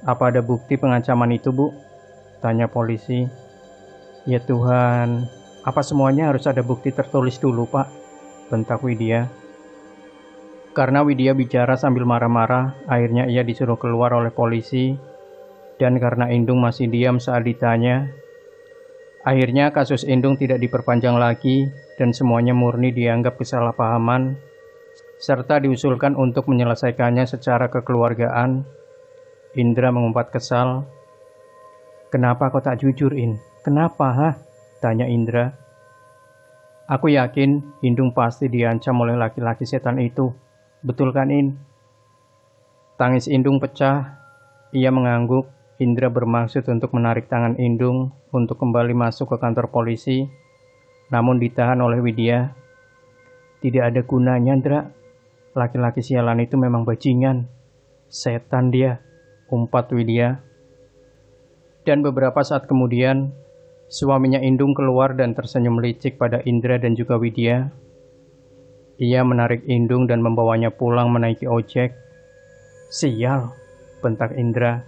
Apa ada bukti pengancaman itu, Bu? Tanya polisi. Ya Tuhan, apa semuanya harus ada bukti tertulis dulu, Pak? Bentak Widya. Karena Widya bicara sambil marah-marah, akhirnya ia disuruh keluar oleh polisi. Dan karena Indung masih diam saat ditanya, akhirnya kasus Indung tidak diperpanjang lagi dan semuanya murni dianggap kesalahpahaman, serta diusulkan untuk menyelesaikannya secara kekeluargaan. Indra mengumpat kesal. "Kenapa kau tak jujur, In? Kenapa, hah?" tanya Indra. "Aku yakin Indung pasti diancam oleh laki-laki setan itu. Betul kan, In?" Tangis Indung pecah. Ia mengangguk. Indra bermaksud untuk menarik tangan Indung untuk kembali masuk ke kantor polisi, namun ditahan oleh Widya. "Tidak ada gunanya, Indra. Laki-laki sialan itu memang bajingan. Setan dia," umpat Widya. Dan beberapa saat kemudian, suaminya Indung keluar dan tersenyum licik pada Indra dan juga Widya. Ia menarik Indung dan membawanya pulang menaiki ojek. "Sial," bentak Indra.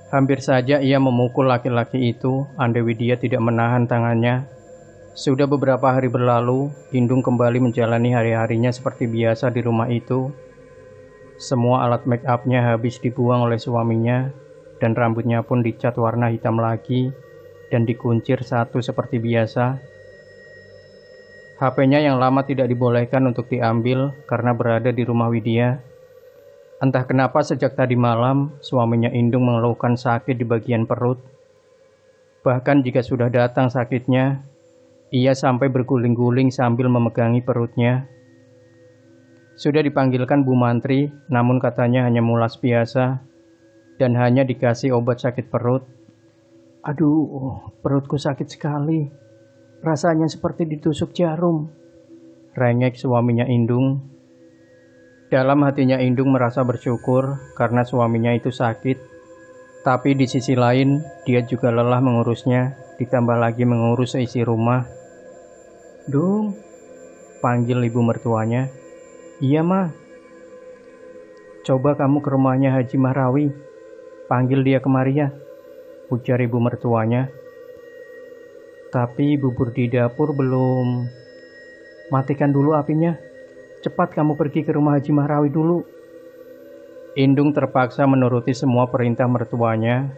Hampir saja ia memukul laki-laki itu, andai Widya tidak menahan tangannya. Sudah beberapa hari berlalu, Indung kembali menjalani hari-harinya seperti biasa di rumah itu. Semua alat make up-nya habis dibuang oleh suaminya, dan rambutnya pun dicat warna hitam lagi, dan dikuncir satu seperti biasa. HP-nya yang lama tidak dibolehkan untuk diambil karena berada di rumah Widya. Entah kenapa sejak tadi malam, suaminya Indung mengeluhkan sakit di bagian perut. Bahkan jika sudah datang sakitnya, ia sampai berguling-guling sambil memegangi perutnya. Sudah dipanggilkan Bu Mantri, namun katanya hanya mulas biasa, dan hanya dikasih obat sakit perut. "Aduh, perutku sakit sekali. Rasanya seperti ditusuk jarum," rengek suaminya Indung. Dalam hatinya Indung merasa bersyukur karena suaminya itu sakit. Tapi di sisi lain, dia juga lelah mengurusnya, ditambah lagi mengurus isi rumah. "Dung," panggil ibu mertuanya. "Iya, Ma." "Coba kamu ke rumahnya Haji Mahrawi. Panggil dia kemari ya," ujar ibu mertuanya. "Tapi bubur di dapur belum." "Matikan dulu apinya. Cepat kamu pergi ke rumah Haji Mahrawi dulu." Indung terpaksa menuruti semua perintah mertuanya.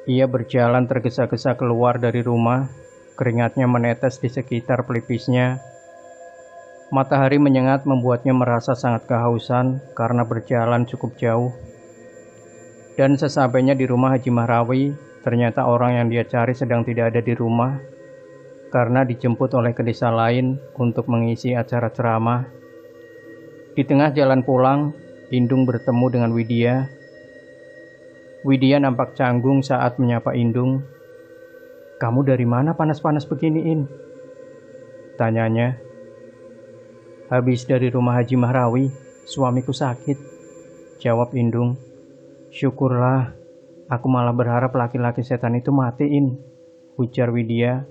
Ia berjalan tergesa-gesa keluar dari rumah. Keringatnya menetes di sekitar pelipisnya. Matahari menyengat membuatnya merasa sangat kehausan karena berjalan cukup jauh. Dan sesampainya di rumah Haji Mahrawi, ternyata orang yang dia cari sedang tidak ada di rumah, karena dijemput oleh ke desa lain untuk mengisi acara ceramah. Di tengah jalan pulang, Indung bertemu dengan Widya. Widya nampak canggung saat menyapa Indung. "Kamu dari mana panas-panas begini, In?" tanyanya. "Habis dari rumah Haji Mahrawi, suamiku sakit," jawab Indung. "Syukurlah, aku malah berharap laki-laki setan itu mati, In," ujar Widya.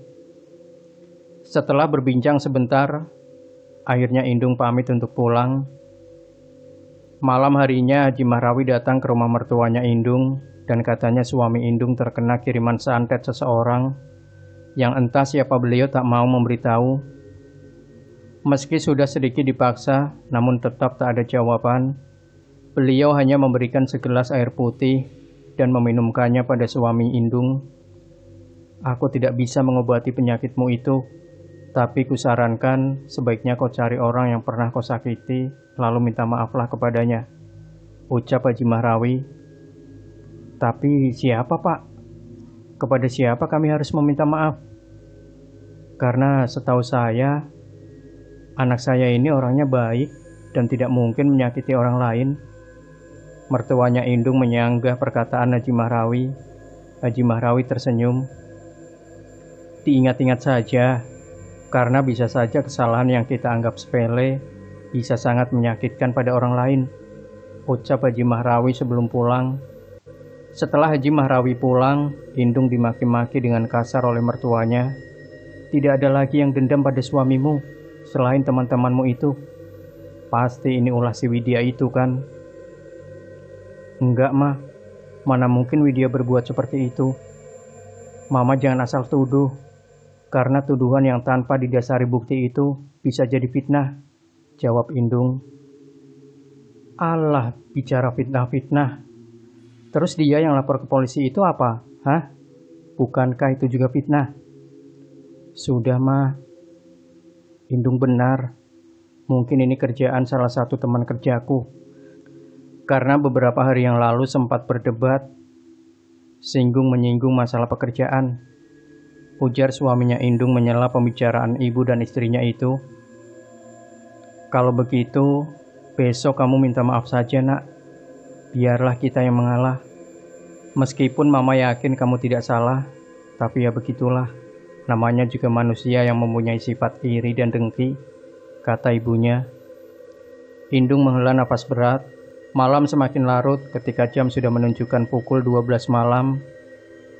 Setelah berbincang sebentar, akhirnya Indung pamit untuk pulang. Malam harinya Haji Mahrawi datang ke rumah mertuanya Indung dan katanya suami Indung terkena kiriman santet seseorang yang entah siapa beliau tak mau memberitahu. Meski sudah sedikit dipaksa, namun tetap tak ada jawaban. Beliau hanya memberikan segelas air putih dan meminumkannya pada suami Indung. "Aku tidak bisa mengobati penyakitmu itu, tapi kusarankan sebaiknya kau cari orang yang pernah kau sakiti, lalu minta maaflah kepadanya," ucap Haji Mahrawi. "Tapi siapa, Pak? Kepada siapa kami harus meminta maaf? Karena setahu saya, anak saya ini orangnya baik dan tidak mungkin menyakiti orang lain." Mertuanya Indung menyanggah perkataan Haji Mahrawi. Haji Mahrawi tersenyum. "Diingat-ingat saja, karena bisa saja kesalahan yang kita anggap sepele bisa sangat menyakitkan pada orang lain," ucap Haji Mahrawi sebelum pulang. Setelah Haji Mahrawi pulang, Indung dimaki-maki dengan kasar oleh mertuanya. "Tidak ada lagi yang dendam pada suamimu selain teman-temanmu itu. Pasti ini ulah si Widya itu kan?" "Enggak, Ma. Mana mungkin Widya berbuat seperti itu. Mama jangan asal tuduh, karena tuduhan yang tanpa didasari bukti itu bisa jadi fitnah," jawab Indung. Alah, bicara fitnah-fitnah. Terus dia yang lapor ke polisi itu apa? Hah? Bukankah itu juga fitnah? Sudah mah, Indung benar. Mungkin ini kerjaan salah satu teman kerjaku. Karena beberapa hari yang lalu sempat berdebat, singgung-menyinggung masalah pekerjaan. Ujar suaminya Indung menyela pembicaraan ibu dan istrinya itu. Kalau begitu, besok kamu minta maaf saja, Nak. Biarlah kita yang mengalah. Meskipun Mama yakin kamu tidak salah, tapi ya begitulah. Namanya juga manusia yang mempunyai sifat iri dan dengki, kata ibunya. Indung menghela napas berat. Malam semakin larut ketika jam sudah menunjukkan pukul 12 malam.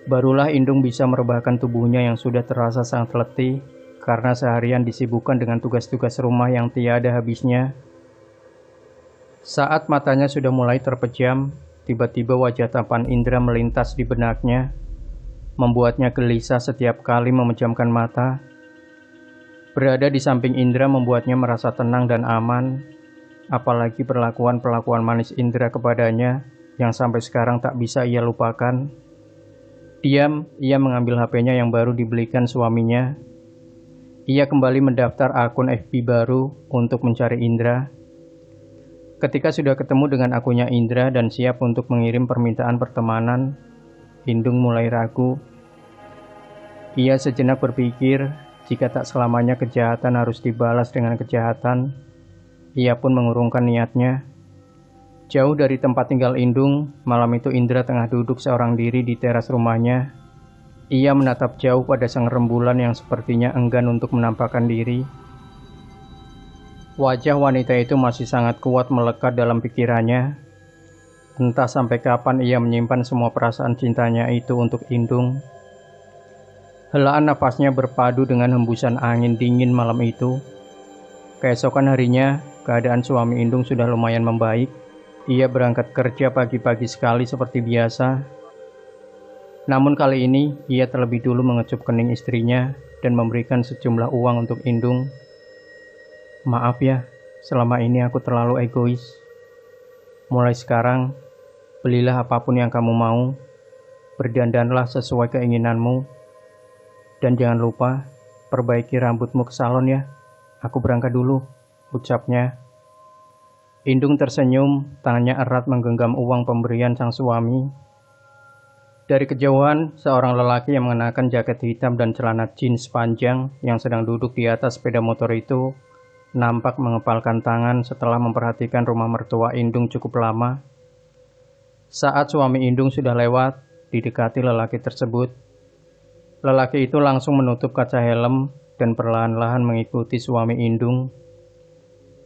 Barulah Indung bisa merebahkan tubuhnya yang sudah terasa sangat letih karena seharian disibukkan dengan tugas-tugas rumah yang tiada habisnya. Saat matanya sudah mulai terpejam, tiba-tiba wajah tampan Indra melintas di benaknya, membuatnya gelisah setiap kali memejamkan mata. Berada di samping Indra membuatnya merasa tenang dan aman, apalagi perlakuan-perlakuan manis Indra kepadanya yang sampai sekarang tak bisa ia lupakan. Diam, ia mengambil HP-nya yang baru dibelikan suaminya. Ia kembali mendaftar akun FB baru untuk mencari Indra. Ketika sudah ketemu dengan akunnya Indra dan siap untuk mengirim permintaan pertemanan, Indung mulai ragu. Ia sejenak berpikir, jika tak selamanya kejahatan harus dibalas dengan kejahatan. Ia pun mengurungkan niatnya. Jauh dari tempat tinggal Indung, malam itu Indra tengah duduk seorang diri di teras rumahnya. Ia menatap jauh pada sang rembulan yang sepertinya enggan untuk menampakkan diri. Wajah wanita itu masih sangat kuat melekat dalam pikirannya. Entah sampai kapan ia menyimpan semua perasaan cintanya itu untuk Indung. Helaan napasnya berpadu dengan hembusan angin dingin malam itu. Keesokan harinya, keadaan suami Indung sudah lumayan membaik. Ia berangkat kerja pagi-pagi sekali seperti biasa. Namun kali ini, ia terlebih dulu mengecup kening istrinya dan memberikan sejumlah uang untuk Indung. Maaf ya, selama ini aku terlalu egois. Mulai sekarang, belilah apapun yang kamu mau. Berdandanlah sesuai keinginanmu. Dan jangan lupa, perbaiki rambutmu ke salon ya. Aku berangkat dulu, ucapnya. Indung tersenyum, tangannya erat menggenggam uang pemberian sang suami. Dari kejauhan, seorang lelaki yang mengenakan jaket hitam dan celana jeans panjang yang sedang duduk di atas sepeda motor itu nampak mengepalkan tangan setelah memperhatikan rumah mertua Indung cukup lama. Saat suami Indung sudah lewat, didekati lelaki tersebut. Lelaki itu langsung menutup kaca helm dan perlahan-lahan mengikuti suami Indung.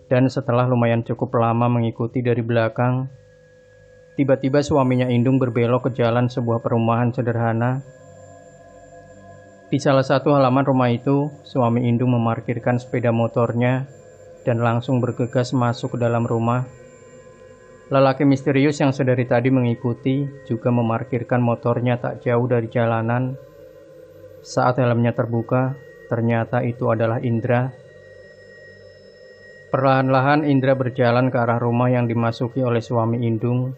Dan setelah lumayan cukup lama mengikuti dari belakang, tiba-tiba suaminya Indung berbelok ke jalan sebuah perumahan sederhana. Di salah satu halaman rumah itu, suami Indung memarkirkan sepeda motornya dan langsung bergegas masuk ke dalam rumah. Lelaki misterius yang sedari tadi mengikuti juga memarkirkan motornya tak jauh dari jalanan. Saat helmnya terbuka, ternyata itu adalah Indra. Perlahan-lahan Indra berjalan ke arah rumah yang dimasuki oleh suami Indung.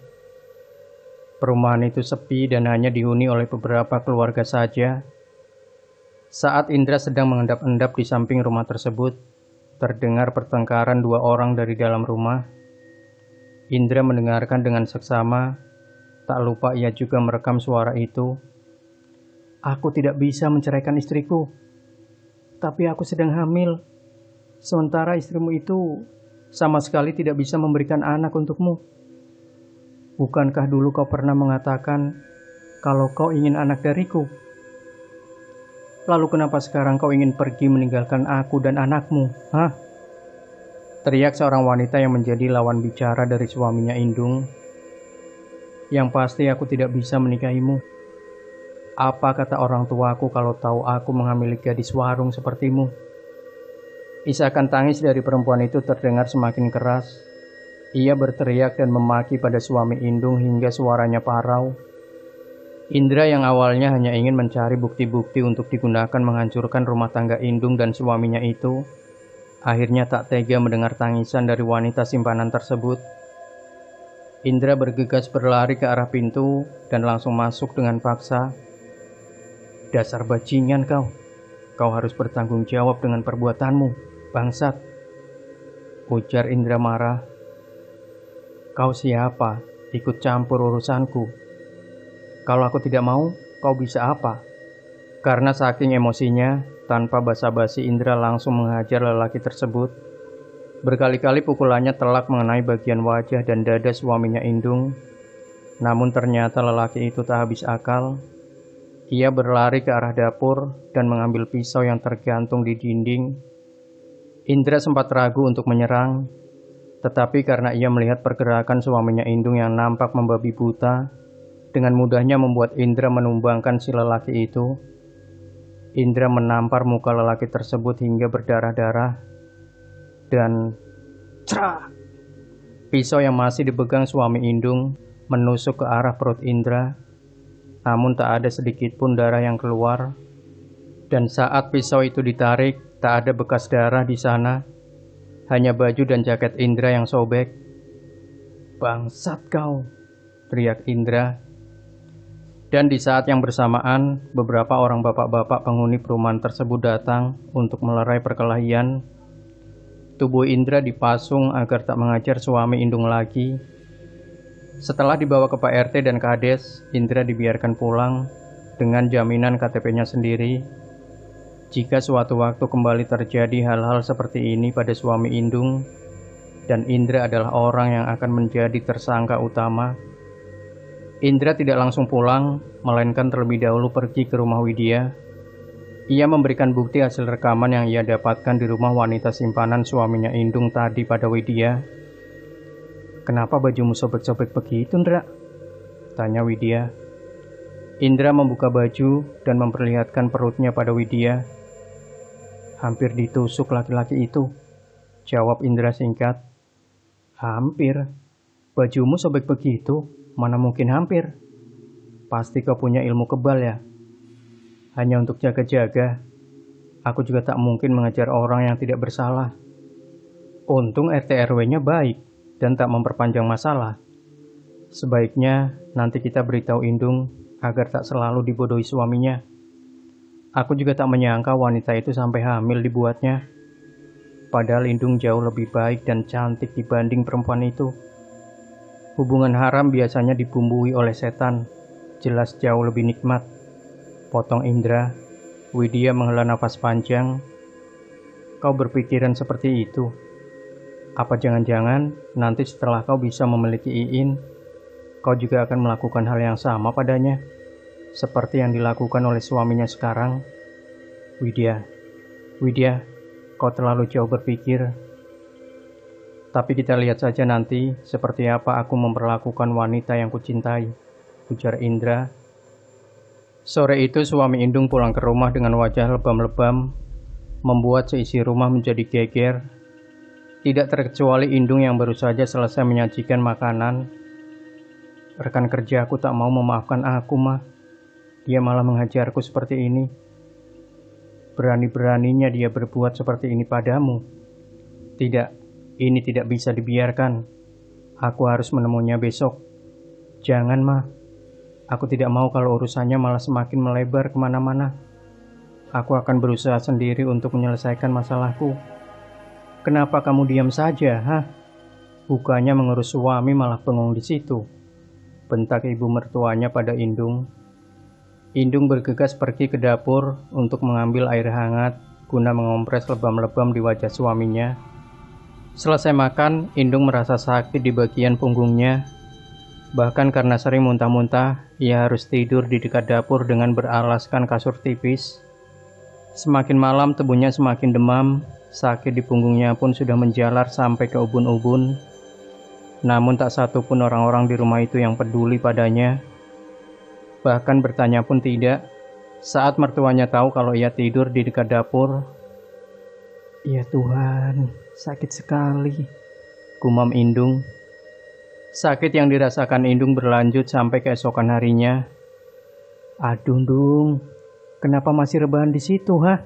Perumahan itu sepi dan hanya dihuni oleh beberapa keluarga saja. Saat Indra sedang mengendap-endap di samping rumah tersebut, terdengar pertengkaran dua orang dari dalam rumah. Indra mendengarkan dengan seksama, tak lupa ia juga merekam suara itu. Aku tidak bisa menceraikan istriku, tapi aku sedang hamil. Sementara istrimu itu sama sekali tidak bisa memberikan anak untukmu. Bukankah dulu kau pernah mengatakan kalau kau ingin anak dariku? Lalu kenapa sekarang kau ingin pergi meninggalkan aku dan anakmu? Hah? Teriak seorang wanita yang menjadi lawan bicara dari suaminya Indung. Yang pasti aku tidak bisa menikahimu. Apa kata orang tuaku kalau tahu aku menghamili gadis warung sepertimu? Isakan tangis dari perempuan itu terdengar semakin keras. Ia berteriak dan memaki pada suami Indung hingga suaranya parau. Indra yang awalnya hanya ingin mencari bukti-bukti untuk digunakan menghancurkan rumah tangga Indung dan suaminya itu, akhirnya tak tega mendengar tangisan dari wanita simpanan tersebut. Indra bergegas berlari ke arah pintu dan langsung masuk dengan paksa. "Dasar bajingan kau. Kau harus bertanggung jawab dengan perbuatanmu, bangsat," ujar Indra marah. "Kau siapa? Ikut campur urusanku. Kalau aku tidak mau, kau bisa apa?" Karena saking emosinya, tanpa basa-basi Indra langsung menghajar lelaki tersebut. Berkali-kali pukulannya telak mengenai bagian wajah dan dada suaminya Indung. Namun ternyata lelaki itu tak habis akal. Ia berlari ke arah dapur dan mengambil pisau yang tergantung di dinding. Indra sempat ragu untuk menyerang, tetapi karena ia melihat pergerakan suaminya Indung yang nampak membabi buta, dengan mudahnya membuat Indra menumbangkan si lelaki itu. Indra menampar muka lelaki tersebut hingga berdarah-darah. Dan cerah, pisau yang masih dipegang suami Indung menusuk ke arah perut Indra. Namun tak ada sedikit pun darah yang keluar. Dan saat pisau itu ditarik, tak ada bekas darah di sana. Hanya baju dan jaket Indra yang sobek. "Bangsat kau!" teriak Indra. Dan di saat yang bersamaan, beberapa orang bapak-bapak penghuni perumahan tersebut datang untuk melerai perkelahian. Tubuh Indra dipasung agar tak mengajar suami Indung lagi. Setelah dibawa ke Pak RT dan Kades, Indra dibiarkan pulang dengan jaminan KTP-nya sendiri. Jika suatu waktu kembali terjadi hal-hal seperti ini pada suami Indung, dan Indra adalah orang yang akan menjadi tersangka utama. Indra tidak langsung pulang, melainkan terlebih dahulu pergi ke rumah Widya. Ia memberikan bukti hasil rekaman yang ia dapatkan di rumah wanita simpanan suaminya Indung tadi pada Widya. "Kenapa bajumu sobek-sobek begitu, Indra?" tanya Widya. Indra membuka baju dan memperlihatkan perutnya pada Widya. "Hampir ditusuk laki-laki itu," jawab Indra singkat. "Hampir? Bajumu sobek begitu? Mana mungkin hampir? Pasti kau punya ilmu kebal ya? Hanya untuk jaga-jaga. Aku juga tak mungkin mengejar orang yang tidak bersalah. Untung RT RW-nya baik dan tak memperpanjang masalah. Sebaiknya nanti kita beritahu Indung agar tak selalu dibodohi suaminya. Aku juga tak menyangka wanita itu sampai hamil dibuatnya. Padahal Indung jauh lebih baik dan cantik dibanding perempuan itu. Hubungan haram biasanya dibumbui oleh setan, jelas jauh lebih nikmat," potong Indra. Widya menghela nafas panjang. "Kau berpikiran seperti itu? Apa jangan-jangan nanti setelah kau bisa memiliki Iin, kau juga akan melakukan hal yang sama padanya, seperti yang dilakukan oleh suaminya sekarang?" Widya, kau terlalu jauh berpikir. "Tapi kita lihat saja nanti seperti apa aku memperlakukan wanita yang kucintai," ujar Indra. Sore itu suami Indung pulang ke rumah dengan wajah lebam-lebam, membuat seisi rumah menjadi geger. Tidak terkecuali Indung yang baru saja selesai menyajikan makanan. "Rekan kerja aku tak mau memaafkan aku, mah. Dia malah menghajarku seperti ini. Berani-beraninya dia berbuat seperti ini padamu. Tidak. Ini tidak bisa dibiarkan. Aku harus menemuinya besok." "Jangan, Mah. Aku tidak mau kalau urusannya malah semakin melebar kemana-mana. Aku akan berusaha sendiri untuk menyelesaikan masalahku." "Kenapa kamu diam saja, hah? Bukannya mengurus suami malah bengong di situ," bentak ibu mertuanya pada Indung. Indung bergegas pergi ke dapur untuk mengambil air hangat guna mengompres lebam-lebam di wajah suaminya. Selesai makan, Indung merasa sakit di bagian punggungnya. Bahkan karena sering muntah-muntah, ia harus tidur di dekat dapur dengan beralaskan kasur tipis. Semakin malam tubuhnya semakin demam, sakit di punggungnya pun sudah menjalar sampai ke ubun-ubun. Namun tak satu pun orang-orang di rumah itu yang peduli padanya. Bahkan bertanya pun tidak. Saat mertuanya tahu kalau ia tidur di dekat dapur, "Ya Tuhan, sakit sekali," gumam Indung. Sakit yang dirasakan Indung berlanjut sampai keesokan harinya. "Aduh, Dung, kenapa masih rebahan di situ, hah?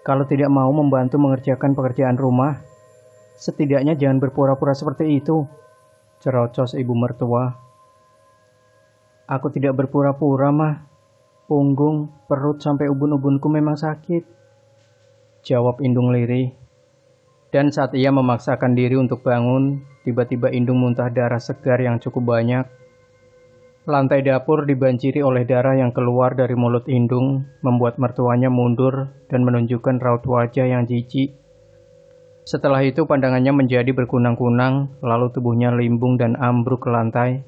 Kalau tidak mau membantu mengerjakan pekerjaan rumah, setidaknya jangan berpura-pura seperti itu. Cerocos ibu mertua. Aku tidak berpura-pura, Mah. Punggung, perut sampai ubun-ubunku memang sakit, jawab Indung lirih. Dan saat ia memaksakan diri untuk bangun, tiba-tiba Indung muntah darah segar yang cukup banyak. Lantai dapur dibanjiri oleh darah yang keluar dari mulut Indung, membuat mertuanya mundur dan menunjukkan raut wajah yang jijik. Setelah itu pandangannya menjadi berkunang-kunang, lalu tubuhnya limbung dan ambruk ke lantai.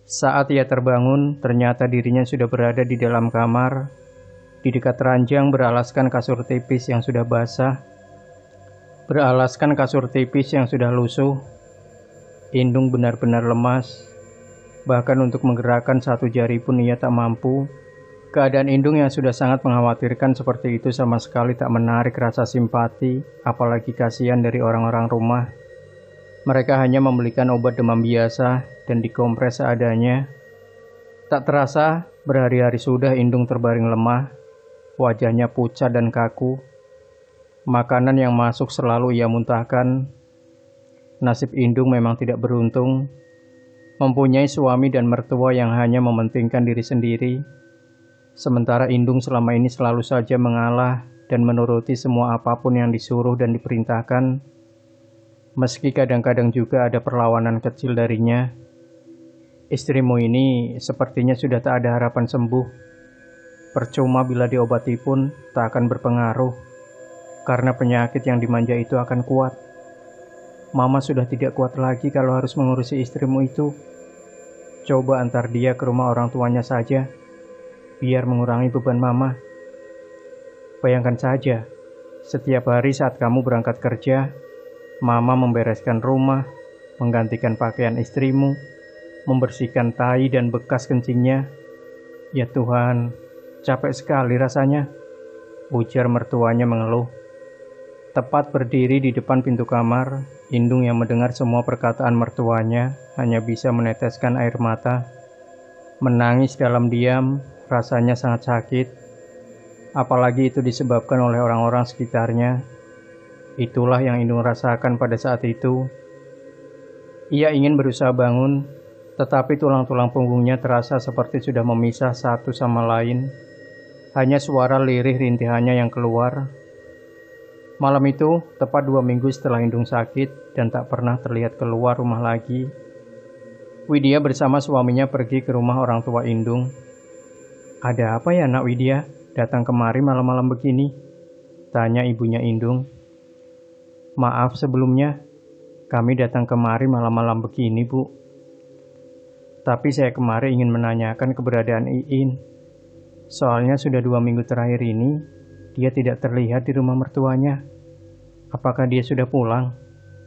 Saat ia terbangun, ternyata dirinya sudah berada di dalam kamar, di dekat ranjang beralaskan kasur tipis yang sudah basah, beralaskan kasur tipis yang sudah lusuh. Indung benar-benar lemas, bahkan untuk menggerakkan satu jari pun ia tak mampu. Keadaan Indung yang sudah sangat mengkhawatirkan seperti itu sama sekali tak menarik rasa simpati, apalagi kasihan dari orang-orang rumah. Mereka hanya membelikan obat demam biasa dan dikompres seadanya. Tak terasa, berhari-hari sudah Indung terbaring lemah, wajahnya pucat dan kaku. Makanan yang masuk selalu ia muntahkan. Nasib Indung memang tidak beruntung, mempunyai suami dan mertua yang hanya mementingkan diri sendiri. Sementara Indung selama ini selalu saja mengalah dan menuruti semua apapun yang disuruh dan diperintahkan, meski kadang-kadang juga ada perlawanan kecil darinya. Istrimu ini sepertinya sudah tak ada harapan sembuh. Percuma bila diobati pun tak akan berpengaruh, karena penyakit yang dimanja itu akan kuat. Mama sudah tidak kuat lagi kalau harus mengurusi istrimu itu. Coba antar dia ke rumah orang tuanya saja, biar mengurangi beban Mama. Bayangkan saja, setiap hari saat kamu berangkat kerja, Mama membereskan rumah, menggantikan pakaian istrimu, membersihkan tai dan bekas kencingnya. Ya Tuhan, capek sekali rasanya, ujar mertuanya mengeluh. Tepat berdiri di depan pintu kamar, Indung yang mendengar semua perkataan mertuanya hanya bisa meneteskan air mata. Menangis dalam diam, rasanya sangat sakit. Apalagi itu disebabkan oleh orang-orang sekitarnya. Itulah yang Indung rasakan pada saat itu. Ia ingin berusaha bangun, tetapi tulang-tulang punggungnya terasa seperti sudah memisah satu sama lain. Hanya suara lirih rintihannya yang keluar. Malam itu, tepat 2 minggu setelah Indung sakit dan tak pernah terlihat keluar rumah lagi, Widya bersama suaminya pergi ke rumah orang tua Indung. Ada apa ya nak Widya, datang kemari malam-malam begini? Tanya ibunya Indung. Maaf sebelumnya, kami datang kemari malam-malam begini, Bu. Tapi saya kemari ingin menanyakan keberadaan Iin. Soalnya sudah 2 minggu terakhir ini, dia tidak terlihat di rumah mertuanya. Apakah dia sudah pulang?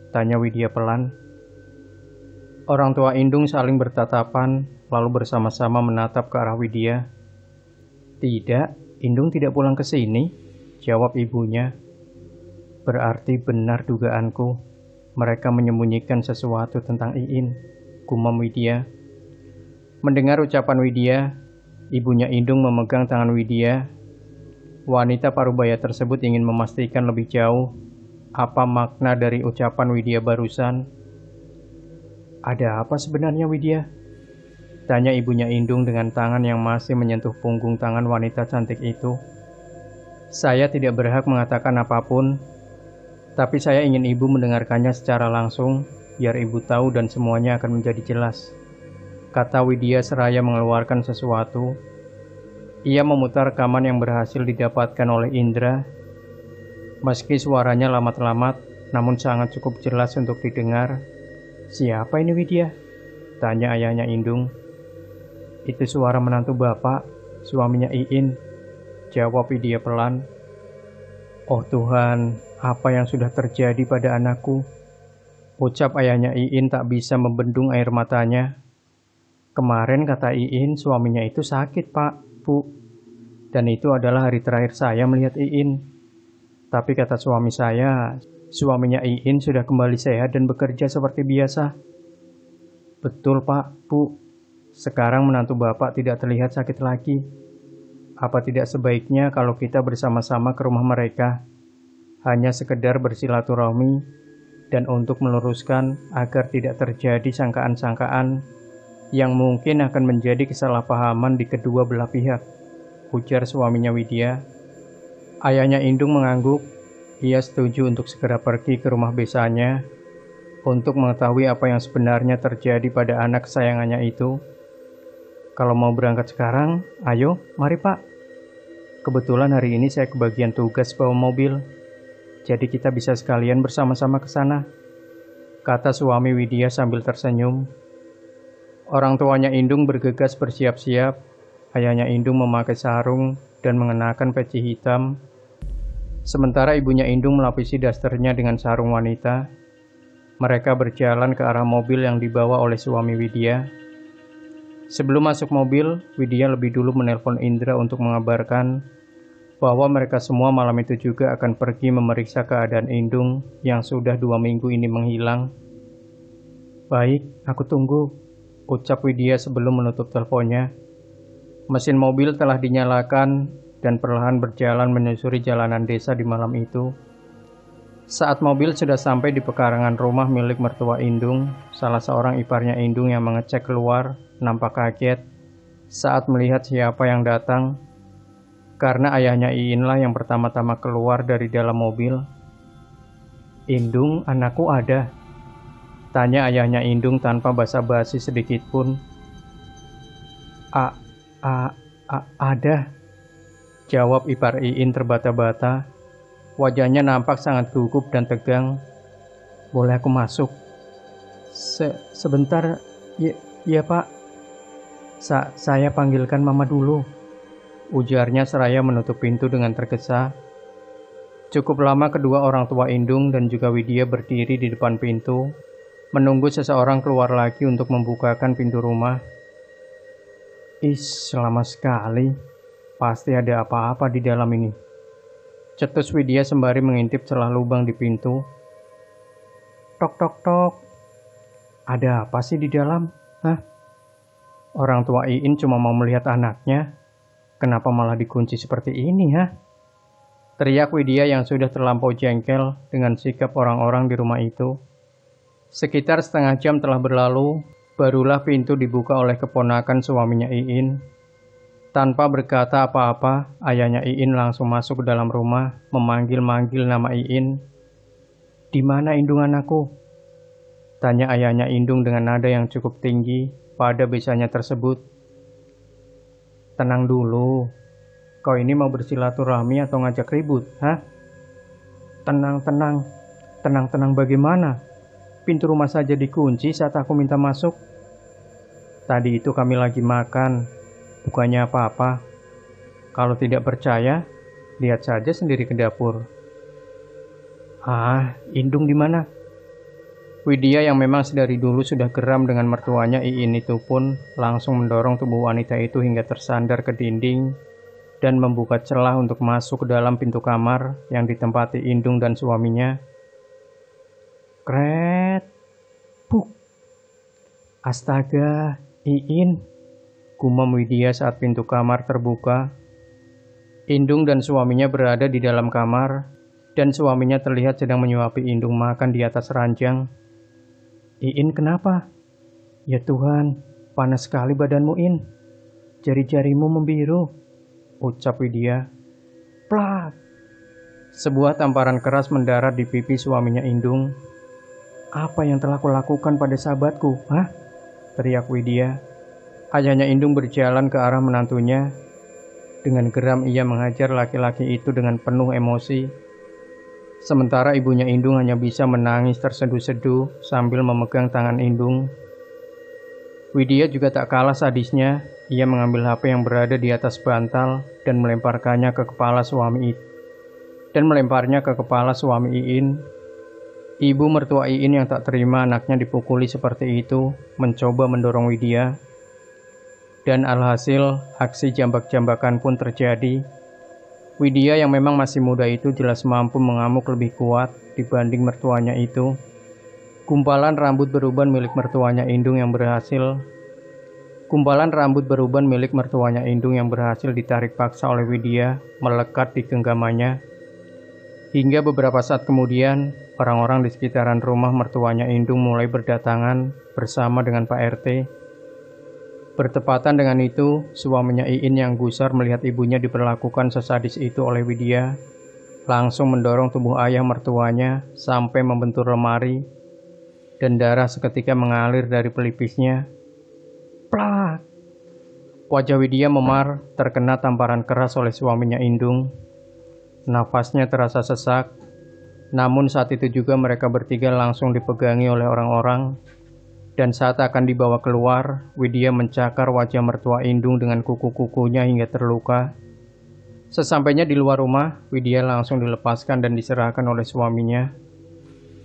Tanya Widya pelan. Orang tua Indung saling bertatapan, lalu bersama-sama menatap ke arah Widya. Tidak, Indung tidak pulang ke sini, jawab ibunya. Berarti benar dugaanku, mereka menyembunyikan sesuatu tentang Iin, gumam Widya. Mendengar ucapan Widya, ibunya Indung memegang tangan Widya. Wanita parubaya tersebut ingin memastikan lebih jauh apa makna dari ucapan Widya barusan. Ada apa sebenarnya Widya? Tanya ibunya Indung dengan tangan yang masih menyentuh punggung tangan wanita cantik itu. Saya tidak berhak mengatakan apapun, tapi saya ingin ibu mendengarkannya secara langsung, biar ibu tahu dan semuanya akan menjadi jelas, kata Widya seraya mengeluarkan sesuatu. Ia memutar rekaman yang berhasil didapatkan oleh Indra. Meski suaranya lamat-lamat, namun sangat cukup jelas untuk didengar. Siapa ini Widya? Tanya ayahnya Indung. Itu suara menantu bapak, suaminya Iin, jawab Widya pelan. Oh Tuhan, apa yang sudah terjadi pada anakku? Ucap ayahnya Iin tak bisa membendung air matanya. Kemarin kata Iin suaminya itu sakit Pak, Bu. Dan itu adalah hari terakhir saya melihat Iin. Tapi kata suami saya, suaminya Iin sudah kembali sehat dan bekerja seperti biasa. Betul Pak, Bu. Sekarang menantu Bapak tidak terlihat sakit lagi. Apa tidak sebaiknya kalau kita bersama-sama ke rumah mereka? Hanya sekedar bersilaturahmi, dan untuk meluruskan agar tidak terjadi sangkaan-sangkaan yang mungkin akan menjadi kesalahpahaman di kedua belah pihak, ujar suaminya Widya. Ayahnya Indung mengangguk. Ia setuju untuk segera pergi ke rumah besanya untuk mengetahui apa yang sebenarnya terjadi pada anak kesayangannya itu. Kalau mau berangkat sekarang, ayo, mari Pak. Kebetulan hari ini saya kebagian tugas bawa mobil, jadi kita bisa sekalian bersama-sama ke sana, kata suami Widya sambil tersenyum. Orang tuanya Indung bergegas bersiap-siap. Ayahnya Indung memakai sarung dan mengenakan peci hitam, sementara ibunya Indung melapisi dasternya dengan sarung wanita. Mereka berjalan ke arah mobil yang dibawa oleh suami Widya. Sebelum masuk mobil, Widya lebih dulu menelpon Indra untuk mengabarkan bahwa mereka semua malam itu juga akan pergi memeriksa keadaan Indung yang sudah 2 minggu ini menghilang. Baik, aku tunggu, ucap Widya sebelum menutup teleponnya. Mesin mobil telah dinyalakan dan perlahan berjalan menyusuri jalanan desa di malam itu. Saat mobil sudah sampai di pekarangan rumah milik mertua Indung, salah seorang iparnya Indung yang mengecek keluar nampak kaget saat melihat siapa yang datang, karena ayahnya Iinlah yang pertama-tama keluar dari dalam mobil. Indung, anakku ada? Tanya ayahnya Indung tanpa basa-basi sedikit pun. Ada, jawab ipar Iin terbata-bata. Wajahnya nampak sangat gugup dan tegang. Boleh aku masuk? Sebentar, ya Pak. Saya panggilkan Mama dulu, ujarnya seraya menutup pintu dengan tergesa. Cukup lama kedua orang tua Indung dan juga Widya berdiri di depan pintu, menunggu seseorang keluar lagi untuk membukakan pintu rumah. Lama sekali. Pasti ada apa-apa di dalam ini, cetus Widya sembari mengintip celah lubang di pintu. Tok tok tok. Ada apa sih di dalam? Hah? Orang tua Iin cuma mau melihat anaknya. Kenapa malah dikunci seperti ini, ha? Teriak Widya yang sudah terlampau jengkel dengan sikap orang-orang di rumah itu. Sekitar setengah jam telah berlalu, barulah pintu dibuka oleh keponakan suaminya Iin. Tanpa berkata apa-apa, ayahnya Iin langsung masuk ke dalam rumah, memanggil-manggil nama Iin. Di mana Indung anakku? Tanya ayahnya Indung dengan nada yang cukup tinggi pada bisanya tersebut. Tenang dulu, kau ini mau bersilaturahmi atau ngajak ribut, ha? Tenang bagaimana? Pintu rumah saja dikunci saat aku minta masuk. Tadi itu kami lagi makan. Bukannya apa-apa. Kalau tidak percaya, lihat saja sendiri ke dapur. Indung di mana? Widya yang memang sedari dulu sudah geram dengan mertuanya Iin itu pun langsung mendorong tubuh wanita itu hingga tersandar ke dinding dan membuka celah untuk masuk ke dalam pintu kamar yang ditempati Indung dan suaminya. Kret. Puk. Astaga, Iin, gumam Widya saat pintu kamar terbuka. Indung dan suaminya berada di dalam kamar, dan suaminya terlihat sedang menyuapi Indung makan di atas ranjang. Iin, kenapa? Ya Tuhan, panas sekali badanmu, In. Jari-jarimu membiru, ucap Widya. Plak! Sebuah tamparan keras mendarat di pipi suaminya Indung. Apa yang telah kulakukan pada sahabatku, hah? Teriak Widya. Ayahnya Indung berjalan ke arah menantunya. Dengan geram ia menghajar laki-laki itu dengan penuh emosi. Sementara ibunya Indung hanya bisa menangis terseduh-seduh sambil memegang tangan Indung. Widya juga tak kalah sadisnya. Ia mengambil HP yang berada di atas bantal dan melemparnya ke kepala suami Iin. Ibu mertua Iin yang tak terima anaknya dipukuli seperti itu mencoba mendorong Widya. Dan alhasil, aksi jambak-jambakan pun terjadi. Widya yang memang masih muda itu jelas mampu mengamuk lebih kuat dibanding mertuanya itu. Gumpalan rambut beruban milik mertuanya Indung yang berhasil ditarik paksa oleh Widya melekat di genggamannya. Hingga beberapa saat kemudian, orang-orang di sekitaran rumah mertuanya Indung mulai berdatangan bersama dengan Pak RT. Bertepatan dengan itu, suaminya Iin yang gusar melihat ibunya diperlakukan sesadis itu oleh Widya, langsung mendorong tubuh ayah mertuanya sampai membentur lemari, dan darah seketika mengalir dari pelipisnya. Plak! Wajah Widya memar, terkena tamparan keras oleh suaminya Indung. Nafasnya terasa sesak, namun saat itu juga mereka bertiga langsung dipegangi oleh orang-orang, dan saat akan dibawa keluar, Widya mencakar wajah mertua Indung dengan kuku-kukunya hingga terluka. Sesampainya di luar rumah, Widya langsung dilepaskan dan diserahkan oleh suaminya.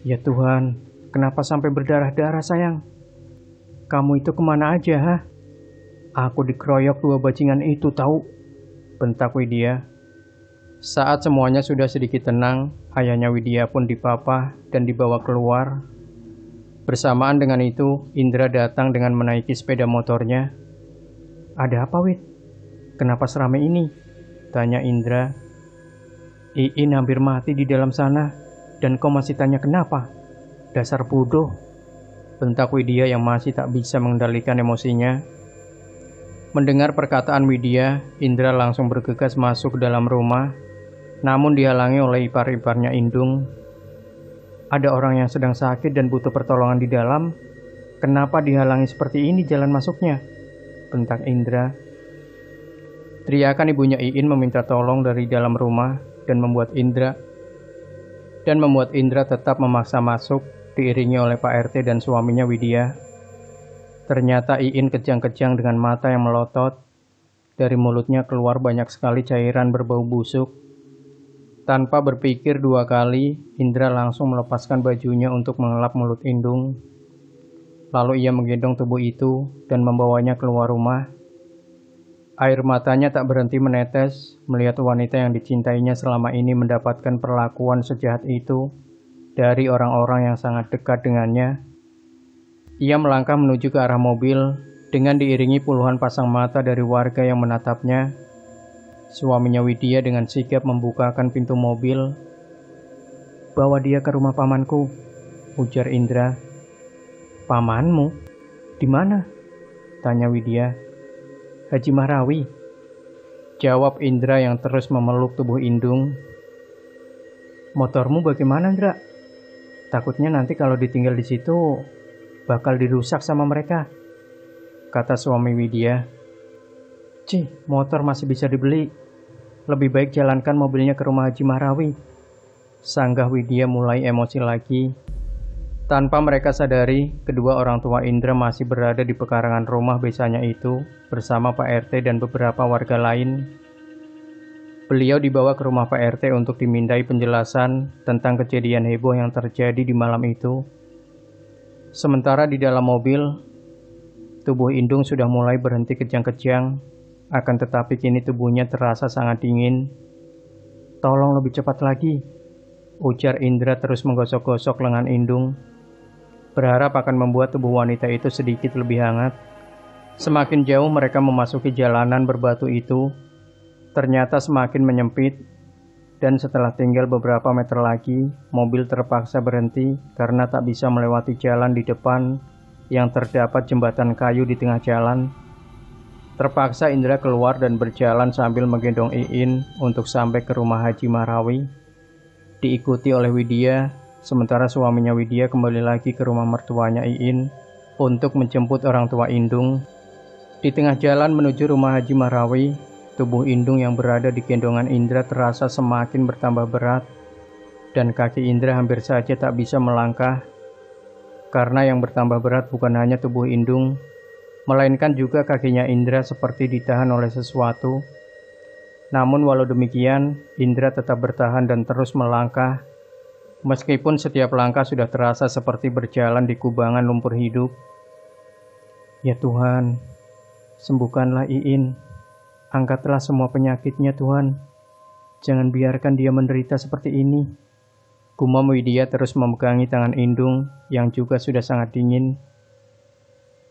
Ya Tuhan, kenapa sampai berdarah-darah sayang? Kamu itu kemana aja, ha? Aku dikeroyok 2 bajingan itu tahu, bentak Widya. Saat semuanya sudah sedikit tenang, ayahnya Widya pun dipapah dan dibawa keluar. Bersamaan dengan itu, Indra datang dengan menaiki sepeda motornya. Ada apa, Wid? Kenapa seramai ini? Tanya Indra. Iin hampir mati di dalam sana, dan kau masih tanya kenapa? Dasar bodoh, bentak Widya yang masih tak bisa mengendalikan emosinya. Mendengar perkataan Widya, Indra langsung bergegas masuk ke dalam rumah, namun dihalangi oleh ipar-iparnya Indung. Ada orang yang sedang sakit dan butuh pertolongan di dalam. Kenapa dihalangi seperti ini jalan masuknya? Bentak Indra. Teriakan ibunya Iin meminta tolong dari dalam rumah dan membuat Indra tetap memaksa masuk, diiringi oleh Pak RT dan suaminya Widya. Ternyata Iin kejang-kejang dengan mata yang melotot. Dari mulutnya keluar banyak sekali cairan berbau busuk. Tanpa berpikir 2 kali, Indra langsung melepaskan bajunya untuk mengelap mulut Indung. Lalu ia menggendong tubuh itu dan membawanya keluar rumah. Air matanya tak berhenti menetes melihat wanita yang dicintainya selama ini mendapatkan perlakuan sejahat itu dari orang-orang yang sangat dekat dengannya. Ia melangkah menuju ke arah mobil dengan diiringi puluhan pasang mata dari warga yang menatapnya. Suaminya Widya dengan sigap membukakan pintu mobil. Bawa dia ke rumah pamanku, ujar Indra. Pamanmu? Di mana? Tanya Widya. Haji Mahrawi, jawab Indra yang terus memeluk tubuh Indung. Motormu bagaimana, Indra? Takutnya nanti kalau ditinggal di situ bakal dirusak sama mereka, kata suami Widya. Motor masih bisa dibeli. Lebih baik jalankan mobilnya ke rumah Haji Mahrawi, sanggah Widya mulai emosi lagi. Tanpa mereka sadari, kedua orang tua Indra masih berada di pekarangan rumah besarnya itu bersama Pak RT dan beberapa warga lain. Beliau dibawa ke rumah Pak RT untuk dimintai penjelasan tentang kejadian heboh yang terjadi di malam itu. Sementara di dalam mobil, tubuh Indung sudah mulai berhenti kejang-kejang, akan tetapi kini tubuhnya terasa sangat dingin. Tolong lebih cepat lagi, ujar Indra terus menggosok-gosok lengan Indung, berharap akan membuat tubuh wanita itu sedikit lebih hangat. Semakin jauh mereka memasuki jalanan berbatu itu, ternyata semakin menyempit, dan setelah tinggal beberapa meter lagi, mobil terpaksa berhenti karena tak bisa melewati jalan di depan yang terdapat jembatan kayu di tengah jalan. Terpaksa Indra keluar dan berjalan sambil menggendong Iin untuk sampai ke rumah Haji Mahrawi, diikuti oleh Widya, sementara suaminya Widya kembali lagi ke rumah mertuanya Iin untuk menjemput orang tua Indung. Di tengah jalan menuju rumah Haji Mahrawi, tubuh Indung yang berada di gendongan Indra terasa semakin bertambah berat, dan kaki Indra hampir saja tak bisa melangkah. Karena yang bertambah berat bukan hanya tubuh Indung, melainkan juga kakinya Indra seperti ditahan oleh sesuatu. Namun walau demikian, Indra tetap bertahan dan terus melangkah, meskipun setiap langkah sudah terasa seperti berjalan di kubangan lumpur hidup. Ya Tuhan, sembuhkanlah Iin. Angkatlah semua penyakitnya Tuhan. Jangan biarkan dia menderita seperti ini. Gumam Widya terus memegangi tangan Indung yang juga sudah sangat dingin.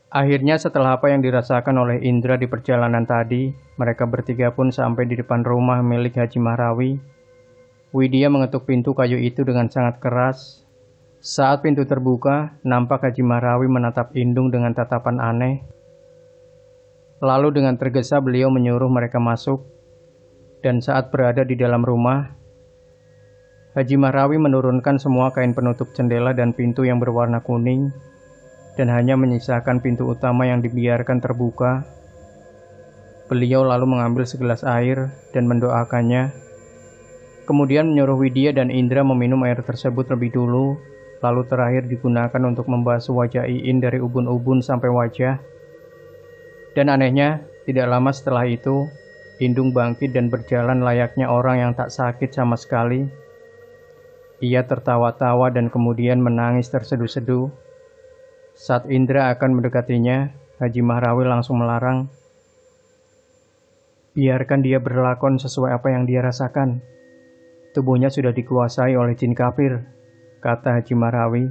Akhirnya setelah apa yang dirasakan oleh Indra di perjalanan tadi, mereka bertiga pun sampai di depan rumah milik Haji Mahrawi. Widya mengetuk pintu kayu itu dengan sangat keras. Saat pintu terbuka, nampak Haji Mahrawi menatap Indung dengan tatapan aneh. Lalu dengan tergesa beliau menyuruh mereka masuk. Dan saat berada di dalam rumah, Haji Mahrawi menurunkan semua kain penutup jendela dan pintu yang berwarna kuning, dan hanya menyisakan pintu utama yang dibiarkan terbuka. Beliau lalu mengambil segelas air dan mendoakannya. Kemudian menyuruh Widya dan Indra meminum air tersebut lebih dulu, lalu terakhir digunakan untuk membasuh wajah Iin dari ubun-ubun sampai wajah. Dan anehnya, tidak lama setelah itu, Indung bangkit dan berjalan layaknya orang yang tak sakit sama sekali. Ia tertawa-tawa dan kemudian menangis terseduh-seduh. Saat Indra akan mendekatinya, Haji Mahrawi langsung melarang. Biarkan dia berlakon sesuai apa yang dia rasakan. Tubuhnya sudah dikuasai oleh jin kafir, kata Haji Mahrawi.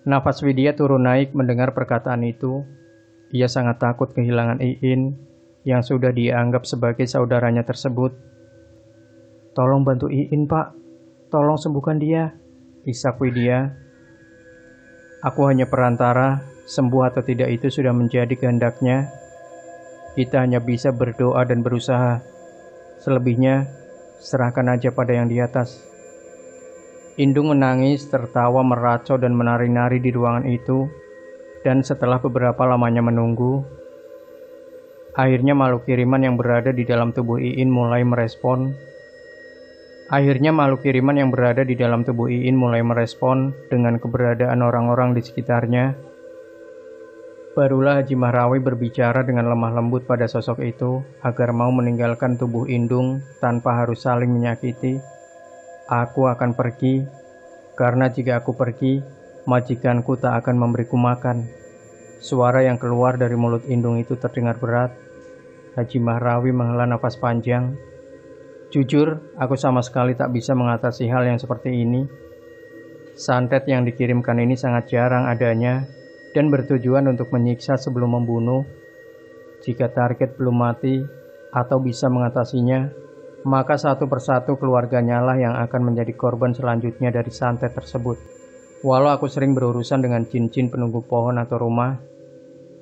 Nafas Widya turun naik mendengar perkataan itu. Ia sangat takut kehilangan Iin yang sudah dia anggap sebagai saudaranya tersebut. Tolong bantu Iin, Pak. Tolong sembuhkan dia, isak Widya. Aku hanya perantara, sembuh atau tidak itu sudah menjadi kehendaknya. Kita hanya bisa berdoa dan berusaha. Selebihnya, serahkan aja pada yang di atas. Indung menangis, tertawa, meracau dan menari-nari di ruangan itu. Dan setelah beberapa lamanya menunggu, akhirnya makhluk kiriman yang berada di dalam tubuh Iin mulai merespon. Dengan keberadaan orang-orang di sekitarnya. Barulah Haji Mahrawi berbicara dengan lemah lembut pada sosok itu agar mau meninggalkan tubuh Indung tanpa harus saling menyakiti. Aku akan pergi, karena jika aku pergi, majikanku tak akan memberiku makan. Suara yang keluar dari mulut Indung itu terdengar berat. Haji Mahrawi menghela nafas panjang. Jujur, aku sama sekali tak bisa mengatasi hal yang seperti ini. Santet yang dikirimkan ini sangat jarang adanya dan bertujuan untuk menyiksa sebelum membunuh. Jika target belum mati atau bisa mengatasinya, maka satu persatu keluarganya lah yang akan menjadi korban selanjutnya dari santet tersebut. Walau aku sering berurusan dengan jin-jin penunggu pohon atau rumah,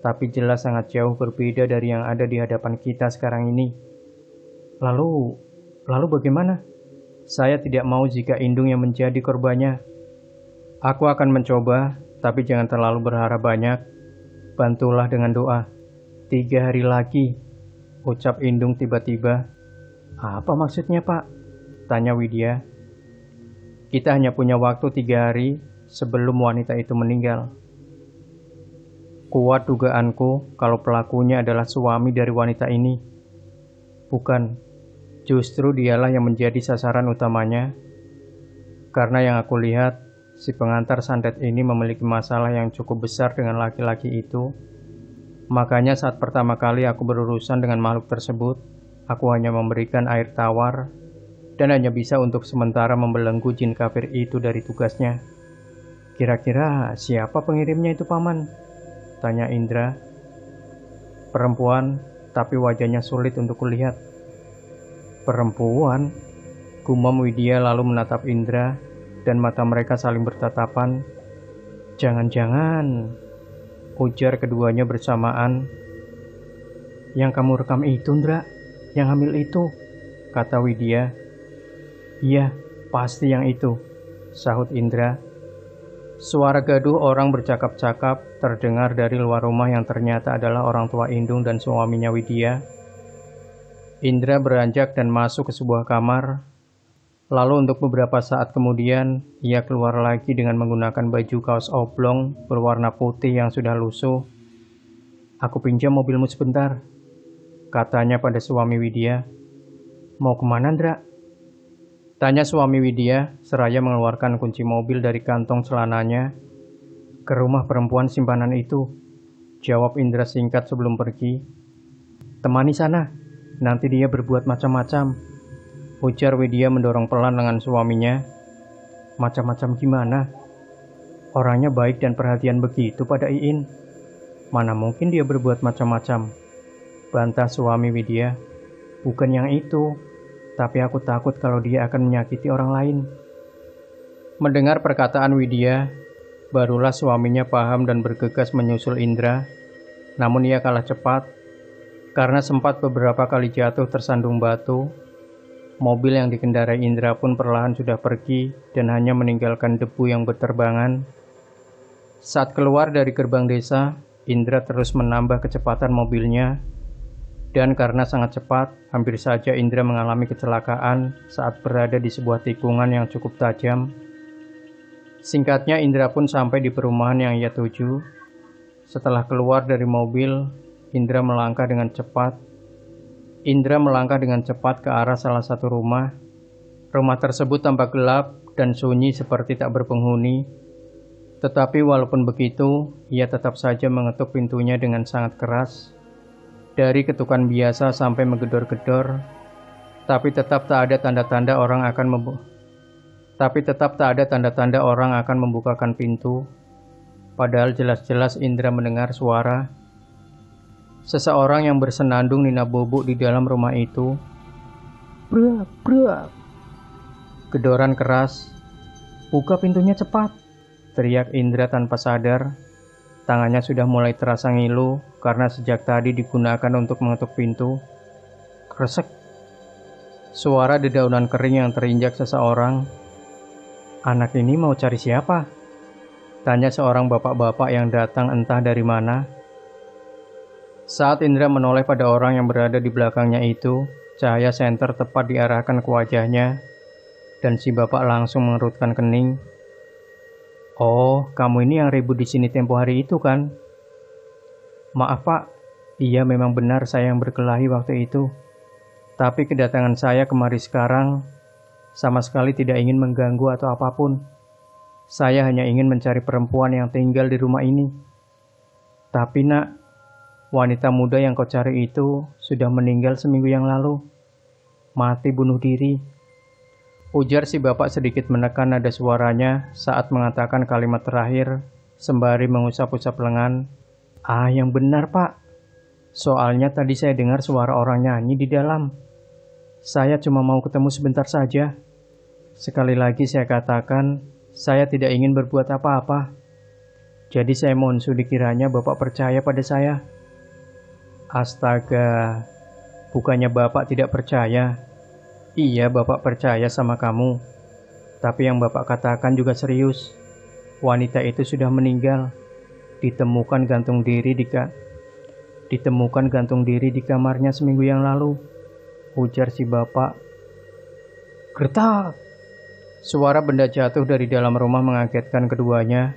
tapi jelas sangat jauh berbeda dari yang ada di hadapan kita sekarang ini. Lalu bagaimana? Saya tidak mau jika Indung yang menjadi korbannya. Aku akan mencoba, tapi jangan terlalu berharap banyak. Bantulah dengan doa. 3 hari lagi, ucap Indung tiba-tiba. Apa maksudnya, Pak? Tanya Widya. Kita hanya punya waktu 3 hari sebelum wanita itu meninggal. Kuat dugaanku kalau pelakunya adalah suami dari wanita ini. Bukan, justru dialah yang menjadi sasaran utamanya. Karena yang aku lihat, si pengantar santet ini memiliki masalah yang cukup besar dengan laki-laki itu. Makanya saat pertama kali aku berurusan dengan makhluk tersebut, aku hanya memberikan air tawar dan hanya bisa untuk sementara membelenggu jin kafir itu dari tugasnya. Kira-kira siapa pengirimnya itu, Paman? Tanya Indra. Perempuan, tapi wajahnya sulit untuk kulihat. Perempuan? Gumam Widya lalu menatap Indra dan mata mereka saling bertatapan. Jangan-jangan, ujar keduanya bersamaan. Yang kamu rekam itu, Indra? Yang hamil itu? Kata Widya. Iya, pasti yang itu, sahut Indra. Suara gaduh orang bercakap-cakap terdengar dari luar rumah yang ternyata adalah orang tua Indung dan suaminya Widya. Indra beranjak dan masuk ke sebuah kamar. Lalu untuk beberapa saat kemudian, ia keluar lagi dengan menggunakan baju kaos oblong berwarna putih yang sudah lusuh. Aku pinjam mobilmu sebentar, katanya pada suami Widya. Mau kemana, Indra? Tanya suami Widya, seraya mengeluarkan kunci mobil dari kantong celananya. Ke rumah perempuan simpanan itu, jawab Indra singkat sebelum pergi. Temani sana, nanti dia berbuat macam-macam, ujar Widya mendorong pelan lengan suaminya. Macam-macam gimana? Orangnya baik dan perhatian begitu pada Iin. Mana mungkin dia berbuat macam-macam, bantah suami Widya. Bukan yang itu. tapi aku takut kalau dia akan menyakiti orang lain. Mendengar perkataan Widya, barulah suaminya paham dan bergegas menyusul Indra. Namun ia kalah cepat, karena sempat beberapa kali jatuh tersandung batu. Mobil yang dikendarai Indra pun perlahan sudah pergi dan hanya meninggalkan debu yang berterbangan. Saat keluar dari gerbang desa, Indra terus menambah kecepatan mobilnya. Dan karena sangat cepat, hampir saja Indra mengalami kecelakaan saat berada di sebuah tikungan yang cukup tajam. Singkatnya, Indra pun sampai di perumahan yang ia tuju. Setelah keluar dari mobil, Indra melangkah dengan cepat ke arah salah satu rumah. Rumah tersebut tampak gelap dan sunyi seperti tak berpenghuni. Tetapi walaupun begitu, ia tetap saja mengetuk pintunya dengan sangat keras. Dari ketukan biasa sampai menggedor-gedor, tapi tetap tak ada tanda-tanda orang akan membukakan pintu. Padahal jelas-jelas Indra mendengar suara seseorang yang bersenandung nina bobok di dalam rumah itu. Brak, brak. Gedoran keras. Buka pintunya cepat, teriak Indra tanpa sadar. Tangannya sudah mulai terasa ngilu karena sejak tadi digunakan untuk mengetuk pintu. Kresek. Suara dedaunan kering yang terinjak seseorang. Anak ini mau cari siapa? Tanya seorang bapak-bapak yang datang entah dari mana. Saat Indra menoleh pada orang yang berada di belakangnya itu, cahaya senter tepat diarahkan ke wajahnya, dan si bapak langsung mengerutkan kening. Oh, kamu ini yang ribut di sini tempo hari itu kan? Maaf pak, iya memang benar saya yang berkelahi waktu itu. Tapi kedatangan saya kemari sekarang sama sekali tidak ingin mengganggu atau apapun. Saya hanya ingin mencari perempuan yang tinggal di rumah ini. Tapi nak, wanita muda yang kau cari itu sudah meninggal seminggu yang lalu. Mati bunuh diri. Ujar si bapak sedikit menekan nada suaranya saat mengatakan kalimat terakhir sembari mengusap-usap lengan. Ah, yang benar pak. Soalnya tadi saya dengar suara orang nyanyi di dalam. Saya cuma mau ketemu sebentar saja. Sekali lagi saya katakan, saya tidak ingin berbuat apa-apa. Jadi saya mohon sudi kiranya bapak percaya pada saya. Astaga, bukannya bapak tidak percaya. Iya, bapak percaya sama kamu. Tapi yang bapak katakan juga serius. Wanita itu sudah meninggal. Ditemukan gantung diri di kamarnya seminggu yang lalu. Ujar si bapak. Gertak! Suara benda jatuh dari dalam rumah mengagetkan keduanya.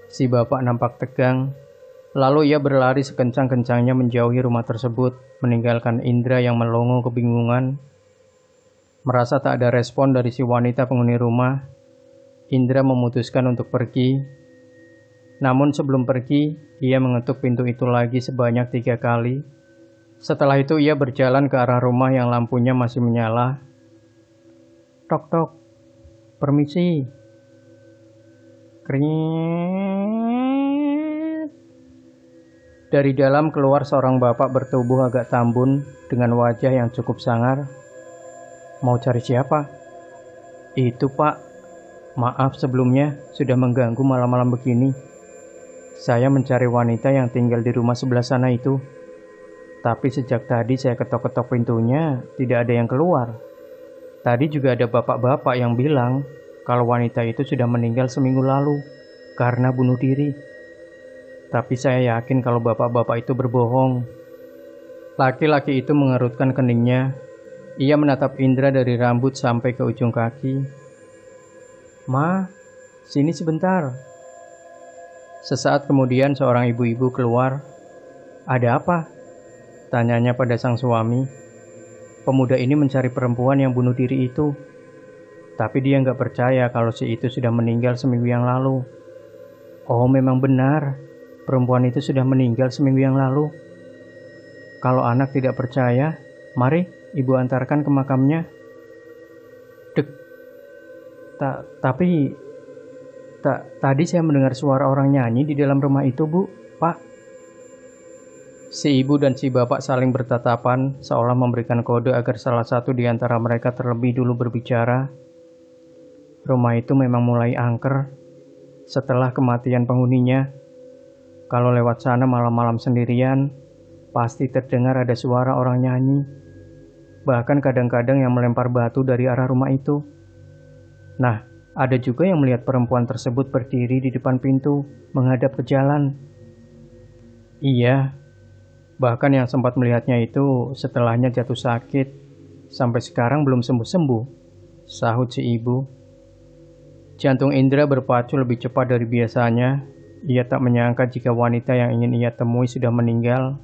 Si bapak nampak tegang. Lalu ia berlari sekencang-kencangnya menjauhi rumah tersebut, meninggalkan Indra yang melongo kebingungan. Merasa tak ada respon dari si wanita penghuni rumah, Indra memutuskan untuk pergi. Namun sebelum pergi, ia mengetuk pintu itu lagi sebanyak 3 kali. Setelah itu ia berjalan ke arah rumah yang lampunya masih menyala. Tok tok, permisi. Kring. Dari dalam keluar seorang bapak bertubuh agak tambun dengan wajah yang cukup sangar. Mau cari siapa? Itu pak, maaf sebelumnya sudah mengganggu malam-malam begini. Saya mencari wanita yang tinggal di rumah sebelah sana itu. Tapi sejak tadi saya ketok-ketok pintunya, tidak ada yang keluar. Tadi juga ada bapak-bapak yang bilang kalau wanita itu sudah meninggal seminggu lalu karena bunuh diri. Tapi saya yakin kalau bapak-bapak itu berbohong. Laki-laki itu mengerutkan keningnya. Ia menatap Indra dari rambut sampai ke ujung kaki. Ma, sini sebentar. Sesaat kemudian seorang ibu-ibu keluar. Ada apa? Tanyanya pada sang suami. Pemuda ini mencari perempuan yang bunuh diri itu. Tapi dia nggak percaya kalau si itu sudah meninggal seminggu yang lalu. Oh, memang benar. Perempuan itu sudah meninggal seminggu yang lalu. Kalau anak tidak percaya, mari ibu antarkan ke makamnya. Dek. Tadi saya mendengar suara orang nyanyi di dalam rumah itu, Bu. Pak. Si ibu dan si bapak saling bertatapan, seolah memberikan kode agar salah satu di antara mereka terlebih dulu berbicara. Rumah itu memang mulai angker setelah kematian penghuninya. Kalau lewat sana malam-malam sendirian, pasti terdengar ada suara orang nyanyi. Bahkan kadang-kadang yang melempar batu dari arah rumah itu. Nah, ada juga yang melihat perempuan tersebut berdiri di depan pintu, menghadap ke jalan. Iya, bahkan yang sempat melihatnya itu setelahnya jatuh sakit, sampai sekarang belum sembuh-sembuh, sahut si ibu. Jantung Indra berpacu lebih cepat dari biasanya. Ia tak menyangka jika wanita yang ingin ia temui sudah meninggal.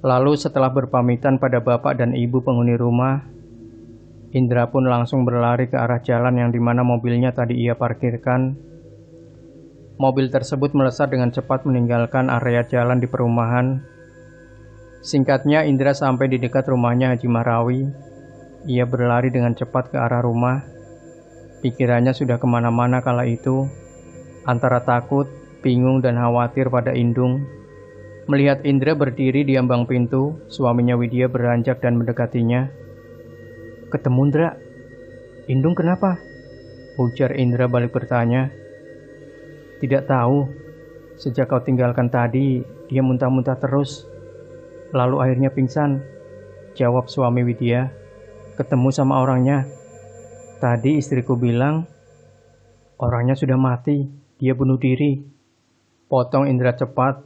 Lalu setelah berpamitan pada bapak dan ibu penghuni rumah, Indra pun langsung berlari ke arah jalan yang dimana mobilnya tadi ia parkirkan. Mobil tersebut melesat dengan cepat meninggalkan area jalan di perumahan. Singkatnya, Indra sampai di dekat rumahnya Haji Mahrawi. Ia berlari dengan cepat ke arah rumah. Pikirannya sudah kemana-mana kala itu, antara takut, bingung, dan khawatir pada Indung. Melihat Indra berdiri di ambang pintu, suaminya Widya beranjak dan mendekatinya. "Ketemu, Indra." "Indung kenapa?" ujar Indra balik bertanya. "Tidak tahu. Sejak kau tinggalkan tadi, dia muntah-muntah terus. Lalu akhirnya pingsan," jawab suami Widya. "Ketemu sama orangnya. Tadi istriku bilang, orangnya sudah mati, dia bunuh diri," potong Indra cepat.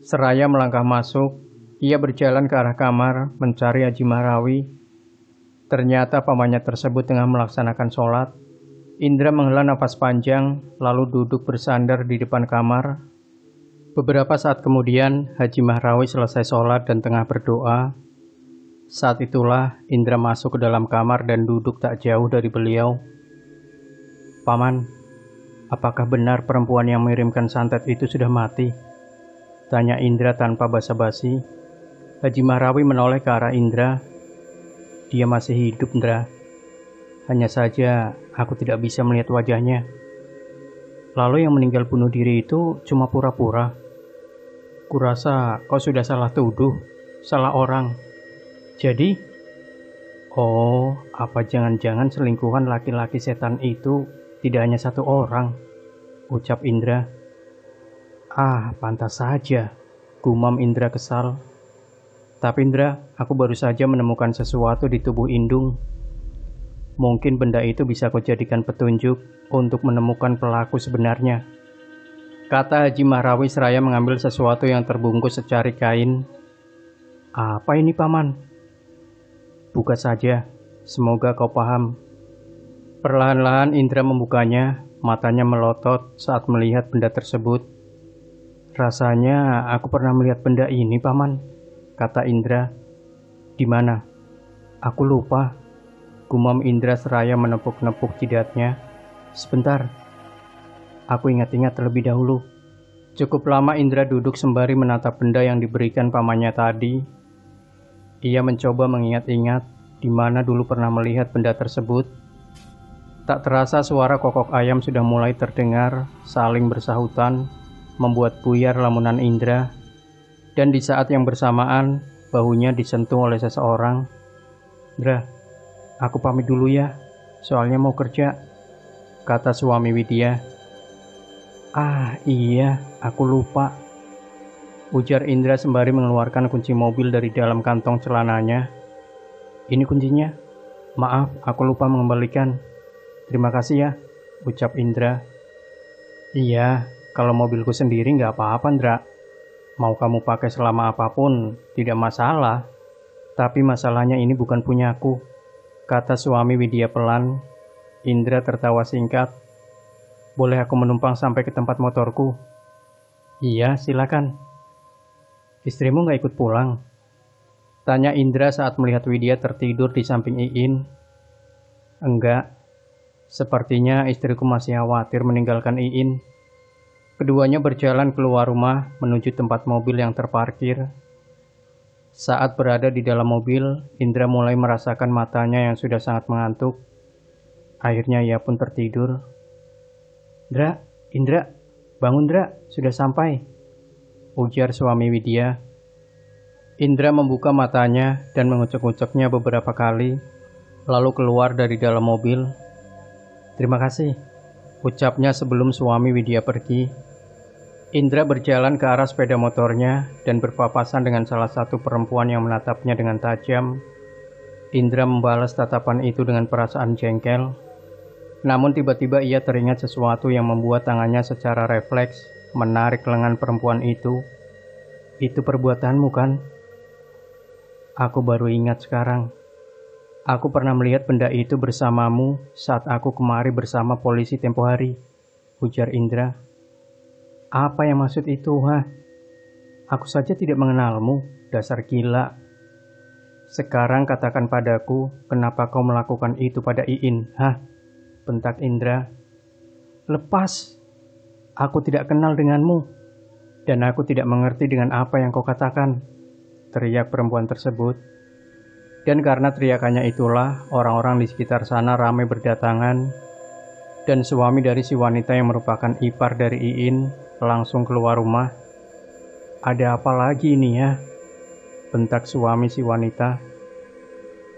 Seraya melangkah masuk, ia berjalan ke arah kamar mencari Haji Mahrawi. Ternyata pamannya tersebut tengah melaksanakan sholat. Indra menghela nafas panjang, lalu duduk bersandar di depan kamar. Beberapa saat kemudian, Haji Mahrawi selesai sholat dan tengah berdoa. Saat itulah Indra masuk ke dalam kamar dan duduk tak jauh dari beliau. "Paman, apakah benar perempuan yang mengirimkan santet itu sudah mati?" tanya Indra tanpa basa-basi. Haji Mahrawi menoleh ke arah Indra. "Dia masih hidup, Indra. Hanya saja aku tidak bisa melihat wajahnya. Lalu yang meninggal bunuh diri itu cuma pura-pura. Kurasa kau sudah salah tuduh, salah orang. Jadi, oh, apa jangan-jangan selingkuhan laki-laki setan itu tidak hanya satu orang?" ucap Indra. "Ah, pantas saja," gumam Indra kesal. "Tapi Indra, aku baru saja menemukan sesuatu di tubuh Indung. Mungkin benda itu bisa kau jadikan petunjuk untuk menemukan pelaku sebenarnya," kata Haji Mahrawi seraya mengambil sesuatu yang terbungkus secari kain. "Apa ini, Paman?" "Buka saja, semoga kau paham." Perlahan-lahan Indra membukanya, matanya melotot saat melihat benda tersebut. "Rasanya aku pernah melihat benda ini, Paman," kata Indra. "Di mana?" "Aku lupa," gumam Indra seraya menepuk-nepuk jidatnya. "Sebentar, aku ingat-ingat terlebih dahulu." Cukup lama Indra duduk sembari menatap benda yang diberikan pamannya tadi. Ia mencoba mengingat-ingat di mana dulu pernah melihat benda tersebut. Tak terasa suara kokok ayam sudah mulai terdengar, saling bersahutan, membuat buyar lamunan Indra. Dan di saat yang bersamaan, bahunya disentuh oleh seseorang. "Indra, aku pamit dulu ya, soalnya mau kerja," kata suami Widya. "Ah iya, aku lupa," ujar Indra sembari mengeluarkan kunci mobil dari dalam kantong celananya. "Ini kuncinya. Maaf, aku lupa mengembalikan." "Terima kasih ya," ucap Indra. "Iya, kalau mobilku sendiri nggak apa-apa, Indra. Mau kamu pakai selama apapun, tidak masalah. Tapi masalahnya ini bukan punyaku," kata suami Widya pelan. Indra tertawa singkat. "Boleh aku menumpang sampai ke tempat motorku?" "Iya, silakan." "Istrimu nggak ikut pulang?" tanya Indra saat melihat Widya tertidur di samping Iin. "Enggak. Sepertinya istriku masih khawatir meninggalkan Iin." Keduanya berjalan keluar rumah menuju tempat mobil yang terparkir. Saat berada di dalam mobil, Indra mulai merasakan matanya yang sudah sangat mengantuk. Akhirnya ia pun tertidur. Indra, bangun Indra, sudah sampai," ujar suami Widya. Indra membuka matanya dan mengucek-uceknya beberapa kali, lalu keluar dari dalam mobil. "Terima kasih," ucapnya sebelum suami Widya pergi. Indra berjalan ke arah sepeda motornya dan berpapasan dengan salah satu perempuan yang menatapnya dengan tajam. Indra membalas tatapan itu dengan perasaan jengkel. Namun tiba-tiba ia teringat sesuatu yang membuat tangannya secara refleks menarik lengan perempuan itu. "Itu perbuatanmu kan?" "Aku baru ingat sekarang. Aku pernah melihat benda itu bersamamu saat aku kemari bersama polisi tempo hari," ujar Indra. "Apa yang maksud itu, ha? Aku saja tidak mengenalmu, dasar gila. Sekarang katakan padaku, kenapa kau melakukan itu pada Iin, ha?" bentak Indra. "Lepas! Aku tidak kenal denganmu, dan aku tidak mengerti dengan apa yang kau katakan," teriak perempuan tersebut. Dan karena teriakannya itulah, orang-orang di sekitar sana ramai berdatangan, dan suami dari si wanita yang merupakan ipar dari Iin langsung keluar rumah. "Ada apa lagi ini ya?" bentak suami si wanita.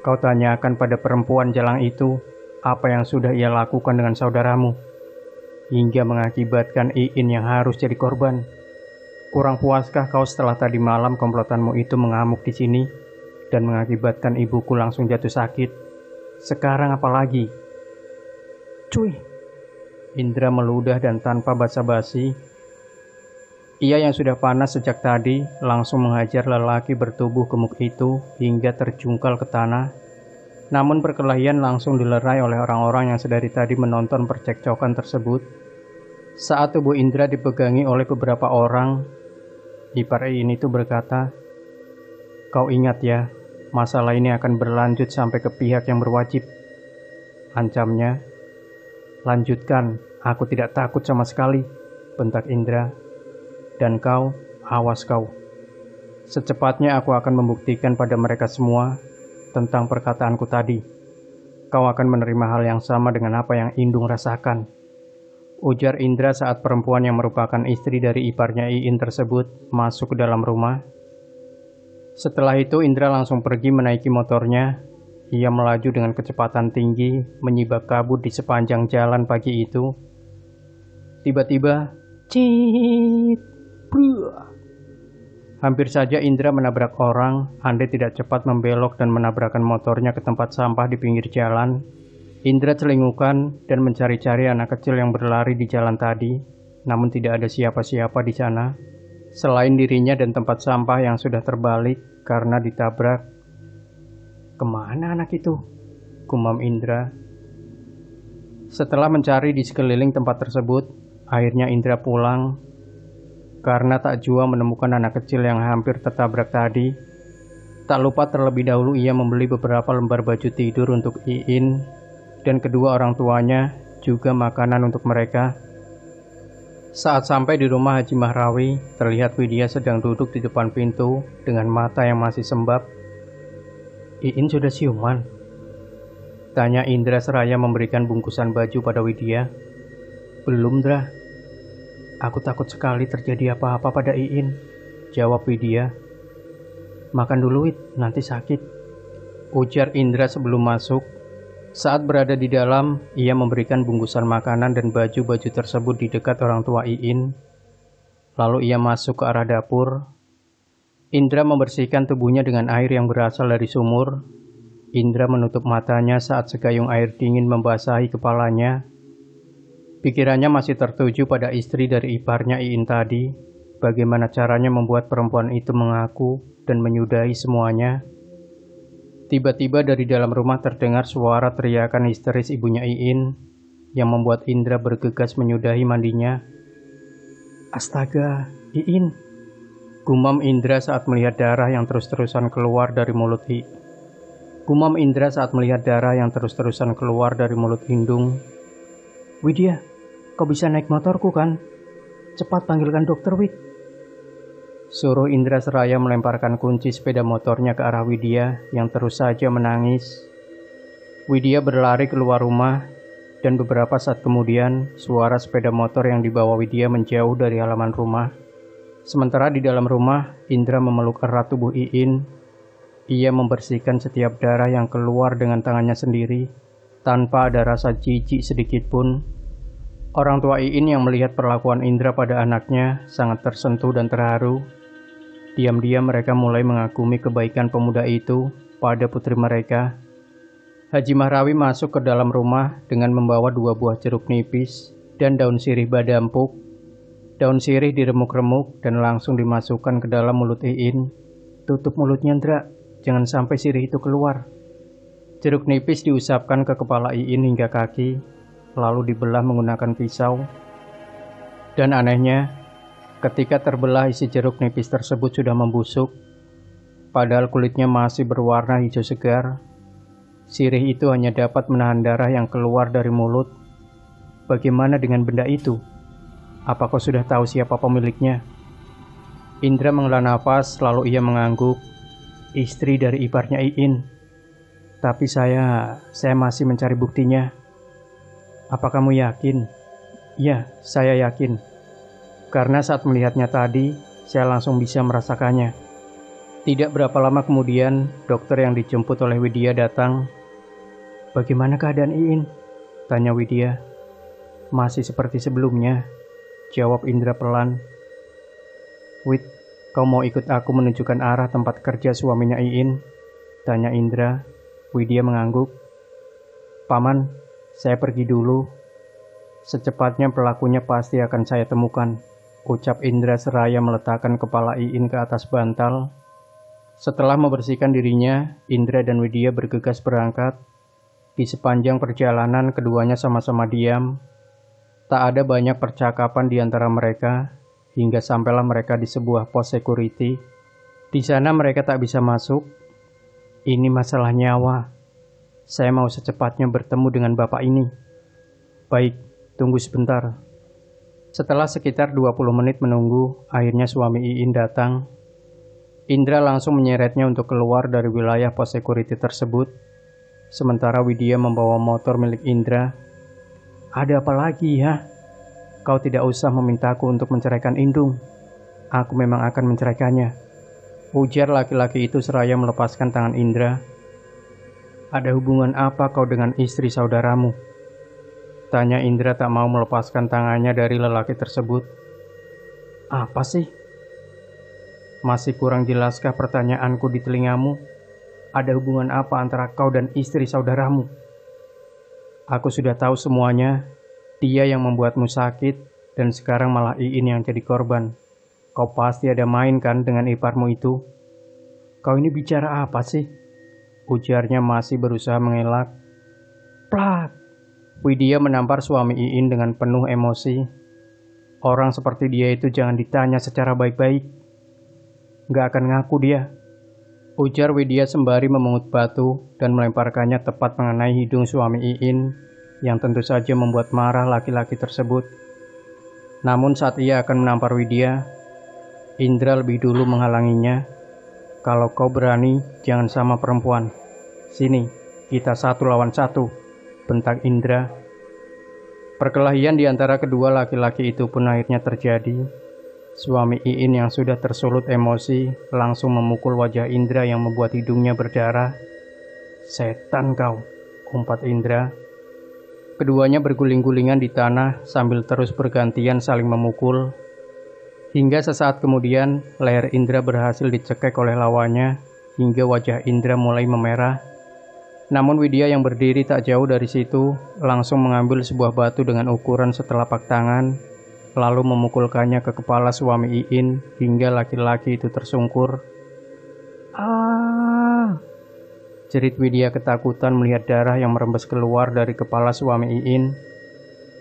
"Kau tanyakan pada perempuan jalang itu apa yang sudah ia lakukan dengan saudaramu, hingga mengakibatkan Iin yang harus jadi korban. Kurang puaskah kau setelah tadi malam komplotanmu itu mengamuk di sini dan mengakibatkan ibuku langsung jatuh sakit? Sekarang apa lagi?" "Cuy!" Indra meludah dan tanpa basa-basi, ia yang sudah panas sejak tadi langsung menghajar lelaki bertubuh gemuk itu hingga terjungkal ke tanah. Namun perkelahian langsung dilerai oleh orang-orang yang sedari tadi menonton percekcokan tersebut. Saat tubuh Indra dipegangi oleh beberapa orang, ipar Iin itu berkata, "Kau ingat ya, masalah ini akan berlanjut sampai ke pihak yang berwajib," ancamnya. "Lanjutkan, aku tidak takut sama sekali," bentak Indra. "Dan kau, awas kau. Secepatnya aku akan membuktikan pada mereka semua tentang perkataanku tadi. Kau akan menerima hal yang sama dengan apa yang Indung rasakan," ujar Indra saat perempuan yang merupakan istri dari iparnya Iin tersebut masuk ke dalam rumah. Setelah itu Indra langsung pergi menaiki motornya. Ia melaju dengan kecepatan tinggi, menyibak kabut di sepanjang jalan pagi itu. Tiba-tiba, cit, bruh. Hampir saja Indra menabrak orang, andai tidak cepat membelok dan menabrakkan motornya ke tempat sampah di pinggir jalan. Indra celingukan dan mencari-cari anak kecil yang berlari di jalan tadi, namun tidak ada siapa-siapa di sana, selain dirinya dan tempat sampah yang sudah terbalik karena ditabrak. "Kemana anak itu?" gumam Indra. Setelah mencari di sekeliling tempat tersebut, akhirnya Indra pulang. Karena tak jua menemukan anak kecil yang hampir tertabrak tadi, tak lupa terlebih dahulu ia membeli beberapa lembar baju tidur untuk Iin dan kedua orang tuanya, juga makanan untuk mereka. Saat sampai di rumah Haji Mahrawi, terlihat Widya sedang duduk di depan pintu dengan mata yang masih sembab. "Iin sudah siuman?" tanya Indra seraya memberikan bungkusan baju pada Widya. "Belum, Dra. Aku takut sekali terjadi apa-apa pada Iin," jawab Widya. "Makan dulu, Wid, nanti sakit," ujar Indra sebelum masuk. Saat berada di dalam, ia memberikan bungkusan makanan dan baju-baju tersebut di dekat orang tua Iin. Lalu ia masuk ke arah dapur. Indra membersihkan tubuhnya dengan air yang berasal dari sumur. Indra menutup matanya saat segayung air dingin membasahi kepalanya. Pikirannya masih tertuju pada istri dari iparnya Iin tadi, bagaimana caranya membuat perempuan itu mengaku dan menyudahi semuanya. Tiba-tiba dari dalam rumah terdengar suara teriakan histeris ibunya Iin, yang membuat Indra bergegas menyudahi mandinya. "Astaga, Iin!" gumam Indra saat melihat darah yang terus-terusan keluar dari mulut Indung. "Widya, kau bisa naik motorku kan? Cepat panggilkan dokter, Wid," suruh Indra seraya melemparkan kunci sepeda motornya ke arah Widya yang terus saja menangis. Widya berlari keluar rumah, dan beberapa saat kemudian suara sepeda motor yang dibawa Widya menjauh dari halaman rumah. Sementara di dalam rumah, Indra memeluk erat tubuh Iin. Ia membersihkan setiap darah yang keluar dengan tangannya sendiri, tanpa ada rasa jijik sedikit pun. Orang tua Iin yang melihat perlakuan Indra pada anaknya sangat tersentuh dan terharu. Diam-diam mereka mulai mengagumi kebaikan pemuda itu pada putri mereka. Haji Mahrawi masuk ke dalam rumah dengan membawa 2 buah jeruk nipis dan daun sirih badampuk. Daun sirih diremuk-remuk dan langsung dimasukkan ke dalam mulut Iin. "Tutup mulutnya, Ndra. Jangan sampai sirih itu keluar." Jeruk nipis diusapkan ke kepala Iin hingga kaki, lalu dibelah menggunakan pisau. Dan anehnya, ketika terbelah isi jeruk nipis tersebut sudah membusuk, padahal kulitnya masih berwarna hijau segar. Sirih itu hanya dapat menahan darah yang keluar dari mulut. Bagaimana dengan benda itu? Apa kau sudah tahu siapa pemiliknya? Indra menghela nafas, lalu ia mengangguk. Istri dari iparnya Iin. Tapi saya masih mencari buktinya. Apa kamu yakin? Ya, saya yakin. Karena saat melihatnya tadi, saya langsung bisa merasakannya. Tidak berapa lama kemudian, dokter yang dijemput oleh Widya datang. Bagaimana keadaan Iin? Tanya Widya. Masih seperti sebelumnya, jawab Indra pelan. Wid, kau mau ikut aku menunjukkan arah tempat kerja suaminya Iin? Tanya Indra. Widya mengangguk. Paman, saya pergi dulu. Secepatnya pelakunya pasti akan saya temukan, ucap Indra seraya meletakkan kepala Iin ke atas bantal. Setelah membersihkan dirinya, Indra dan Widya bergegas berangkat. Di sepanjang perjalanan keduanya sama-sama diam. Tak ada banyak percakapan di antara mereka, hingga sampailah mereka di sebuah pos security. Di sana mereka tak bisa masuk. Ini masalah nyawa. Saya mau secepatnya bertemu dengan bapak ini. Baik, tunggu sebentar. Setelah sekitar 20 menit menunggu, akhirnya suami Iin datang. Indra langsung menyeretnya untuk keluar dari wilayah pos security tersebut. Sementara Widya membawa motor milik Indra. Ada apa lagi ya? Kau tidak usah memintaku untuk menceraikan Indung. Aku memang akan menceraikannya, ujar laki-laki itu seraya melepaskan tangan Indra. Ada hubungan apa kau dengan istri saudaramu? Tanya Indra tak mau melepaskan tangannya dari lelaki tersebut. Apa sih? Masih kurang jelaskah pertanyaanku di telingamu? Ada hubungan apa antara kau dan istri saudaramu? Aku sudah tahu semuanya. Dia yang membuatmu sakit, dan sekarang malah Iin yang jadi korban. Kau pasti ada main kan dengan iparmu itu? Kau ini bicara apa sih? Ujarnya masih berusaha mengelak. Plak! Widya menampar suami Iin dengan penuh emosi. Orang seperti dia itu jangan ditanya secara baik-baik. Gak akan ngaku dia, ujar Widya sembari memungut batu dan melemparkannya tepat mengenai hidung suami Iin, yang tentu saja membuat marah laki-laki tersebut. Namun saat ia akan menampar Widya, Indra lebih dulu menghalanginya. Kalau kau berani, jangan sama perempuan. Sini, kita 1 lawan 1, bentak Indra. Perkelahian di antara kedua laki-laki itu pun akhirnya terjadi. Suami Iin yang sudah tersulut emosi langsung memukul wajah Indra yang membuat hidungnya berdarah. Setan kau, umpat Indra. Keduanya berguling-gulingan di tanah sambil terus bergantian saling memukul. Hingga sesaat kemudian, leher Indra berhasil dicekek oleh lawannya, hingga wajah Indra mulai memerah. Namun Widya yang berdiri tak jauh dari situ, langsung mengambil sebuah batu dengan ukuran setelapak tangan, lalu memukulkannya ke kepala suami Iin, hingga laki-laki itu tersungkur. Jerit Widya ketakutan melihat darah yang merembes keluar dari kepala suami Iin.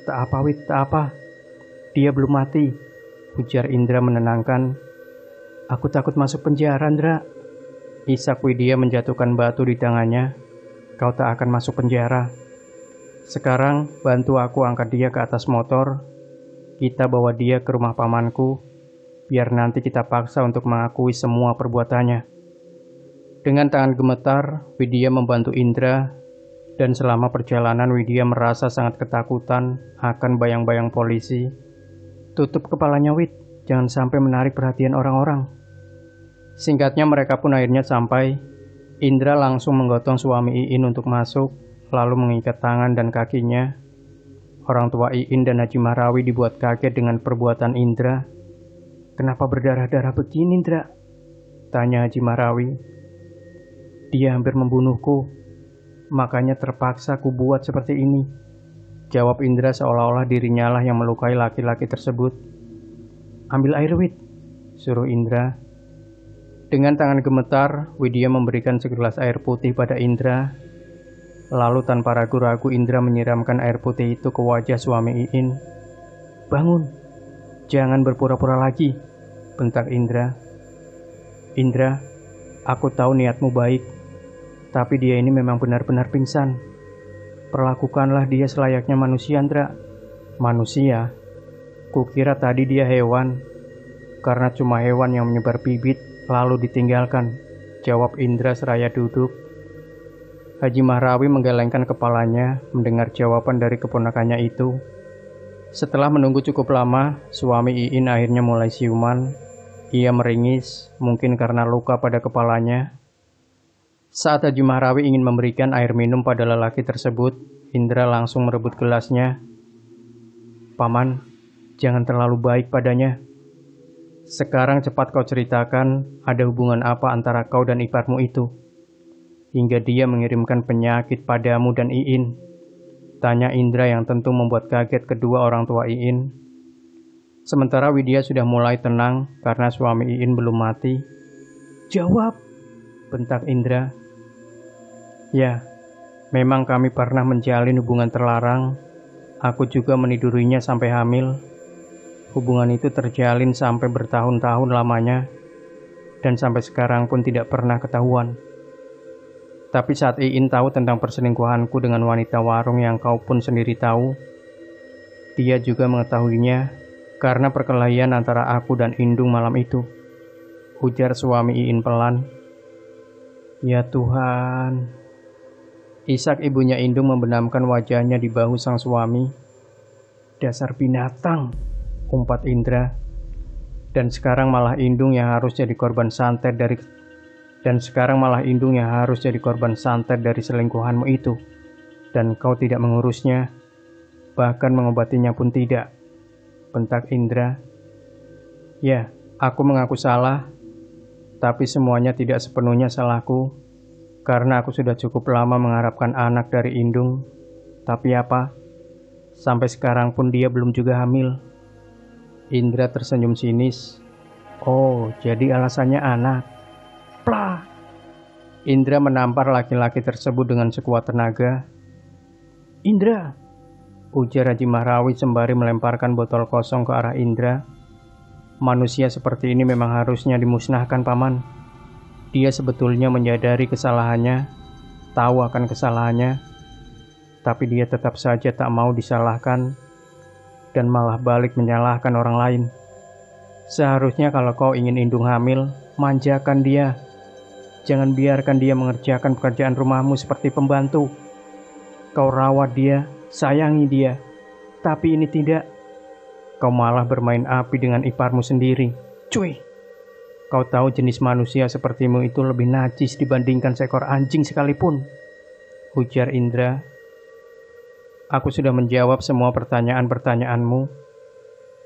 Tak apa Wid, tak apa. Dia belum mati, ujar Indra menenangkan. Aku takut masuk penjara, Indra. Isak Widya menjatuhkan batu di tangannya. Kau tak akan masuk penjara. Sekarang bantu aku angkat dia ke atas motor. Kita bawa dia ke rumah pamanku, biar nanti kita paksa untuk mengakui semua perbuatannya. Dengan tangan gemetar, Widya membantu Indra, dan selama perjalanan Widya merasa sangat ketakutan akan bayang-bayang polisi. Tutup kepalanya, Wid, jangan sampai menarik perhatian orang-orang. Singkatnya mereka pun akhirnya sampai. Indra langsung menggotong suami Iin untuk masuk, lalu mengikat tangan dan kakinya. Orang tua Iin dan Haji Mahrawi dibuat kaget dengan perbuatan Indra. "Kenapa berdarah-darah begini, Indra?" tanya Haji Mahrawi. "Dia hampir membunuhku, makanya terpaksa ku buat seperti ini," jawab Indra seolah-olah dirinya lah yang melukai laki-laki tersebut. "Ambil air, Wid," suruh Indra. Dengan tangan gemetar, Widya memberikan segelas air putih pada Indra. Lalu tanpa ragu-ragu Indra menyiramkan air putih itu ke wajah suami Iin. "Bangun, jangan berpura-pura lagi," bentak Indra. "Indra, aku tahu niatmu baik, tapi dia ini memang benar-benar pingsan. Perlakukanlah dia selayaknya manusia, Indra." "Manusia? Kukira tadi dia hewan, karena cuma hewan yang menyebar bibit lalu ditinggalkan," jawab Indra seraya duduk. Haji Mahrawi menggelengkan kepalanya mendengar jawaban dari keponakannya itu. Setelah menunggu cukup lama, suami Iin akhirnya mulai siuman. Ia meringis, mungkin karena luka pada kepalanya. Saat Haji Mahrawi ingin memberikan air minum pada lelaki tersebut, Indra langsung merebut gelasnya. "Paman, jangan terlalu baik padanya. Sekarang cepat kau ceritakan ada hubungan apa antara kau dan iparmu itu, hingga dia mengirimkan penyakit padamu dan Iin," tanya Indra yang tentu membuat kaget kedua orang tua Iin. Sementara Widya sudah mulai tenang karena suami Iin belum mati. "Jawab," bentak Indra. "Ya, memang kami pernah menjalin hubungan terlarang. Aku juga menidurinya sampai hamil. Hubungan itu terjalin sampai bertahun-tahun lamanya, dan sampai sekarang pun tidak pernah ketahuan. Tapi saat Iin tahu tentang perselingkuhanku dengan wanita warung yang kau pun sendiri tahu, dia juga mengetahuinya karena perkelahian antara aku dan Indung malam itu," ujar suami Iin pelan. "Ya Tuhan." Ishak ibunya Indung membenamkan wajahnya di bahu sang suami. "Dasar binatang," umpat Indra. Dan sekarang malah Indung yang harus jadi korban santet dari selingkuhanmu itu. Dan kau tidak mengurusnya, bahkan mengobatinya pun tidak," bentak Indra. "Ya, aku mengaku salah, tapi semuanya tidak sepenuhnya salahku, karena aku sudah cukup lama mengharapkan anak dari Indung. Tapi apa? Sampai sekarang pun dia belum juga hamil." Indra tersenyum sinis. "Oh, jadi alasannya anak." Plah! Indra menampar laki-laki tersebut dengan sekuat tenaga. "Indra!" ujar Haji Mahrawi sembari melemparkan botol kosong ke arah Indra. "Manusia seperti ini memang harusnya dimusnahkan, Paman. Dia sebetulnya menyadari kesalahannya, tahu akan kesalahannya, tapi dia tetap saja tak mau disalahkan dan malah balik menyalahkan orang lain. Seharusnya kalau kau ingin Indung hamil, manjakan dia. Jangan biarkan dia mengerjakan pekerjaan rumahmu seperti pembantu. Kau rawat dia, sayangi dia, tapi ini tidak. Kau malah bermain api dengan iparmu sendiri. Cuy, kau tahu jenis manusia sepertimu itu lebih najis dibandingkan seekor anjing sekalipun," ujar Indra. "Aku sudah menjawab semua pertanyaan-pertanyaanmu,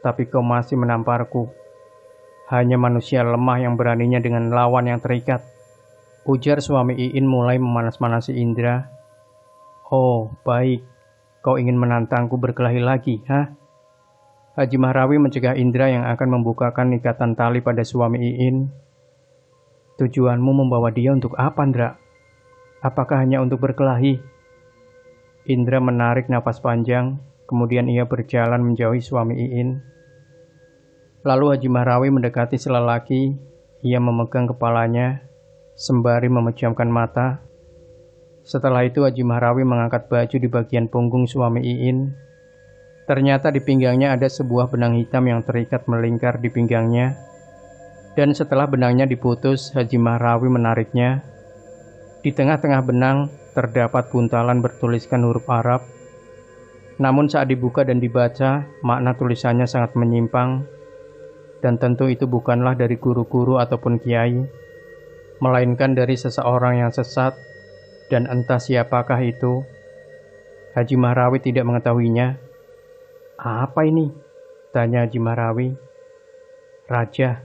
tapi kau masih menamparku. Hanya manusia lemah yang beraninya dengan lawan yang terikat," ujar suami Iin mulai memanas-manasi Indra. "Oh, baik. Kau ingin menantangku berkelahi lagi, ha?" Haji Mahrawi mencegah Indra yang akan membukakan ikatan tali pada suami Iin. "Tujuanmu membawa dia untuk apa, Indra? Apakah hanya untuk berkelahi?" Indra menarik napas panjang, kemudian ia berjalan menjauhi suami Iin. Lalu Haji Mahrawi mendekati si lelaki. Ia memegang kepalanya sembari memejamkan mata. Setelah itu Haji Mahrawi mengangkat baju di bagian punggung suami Iin. Ternyata di pinggangnya ada sebuah benang hitam yang terikat melingkar di pinggangnya. Dan setelah benangnya diputus, Haji Mahrawi menariknya. Di tengah-tengah benang terdapat buntalan bertuliskan huruf Arab. Namun saat dibuka dan dibaca, makna tulisannya sangat menyimpang. dan tentu itu bukanlah dari guru-guru ataupun kiai, melainkan dari seseorang yang sesat, dan entah siapakah itu. Haji Mahrawi tidak mengetahuinya. "Apa ini?" tanya Haji Mahrawi. "Raja,"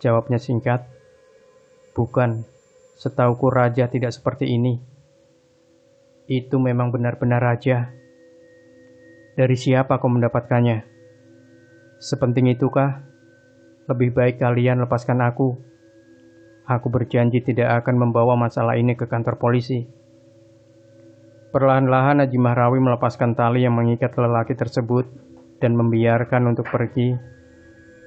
jawabnya singkat. "Bukan, setauku raja tidak seperti ini." "Itu memang benar-benar raja." "Dari siapa kau mendapatkannya?" "Sepenting itukah? Lebih baik kalian lepaskan aku. Aku berjanji tidak akan membawa masalah ini ke kantor polisi." Perlahan-lahan Haji Mahrawi melepaskan tali yang mengikat lelaki tersebut dan membiarkan untuk pergi.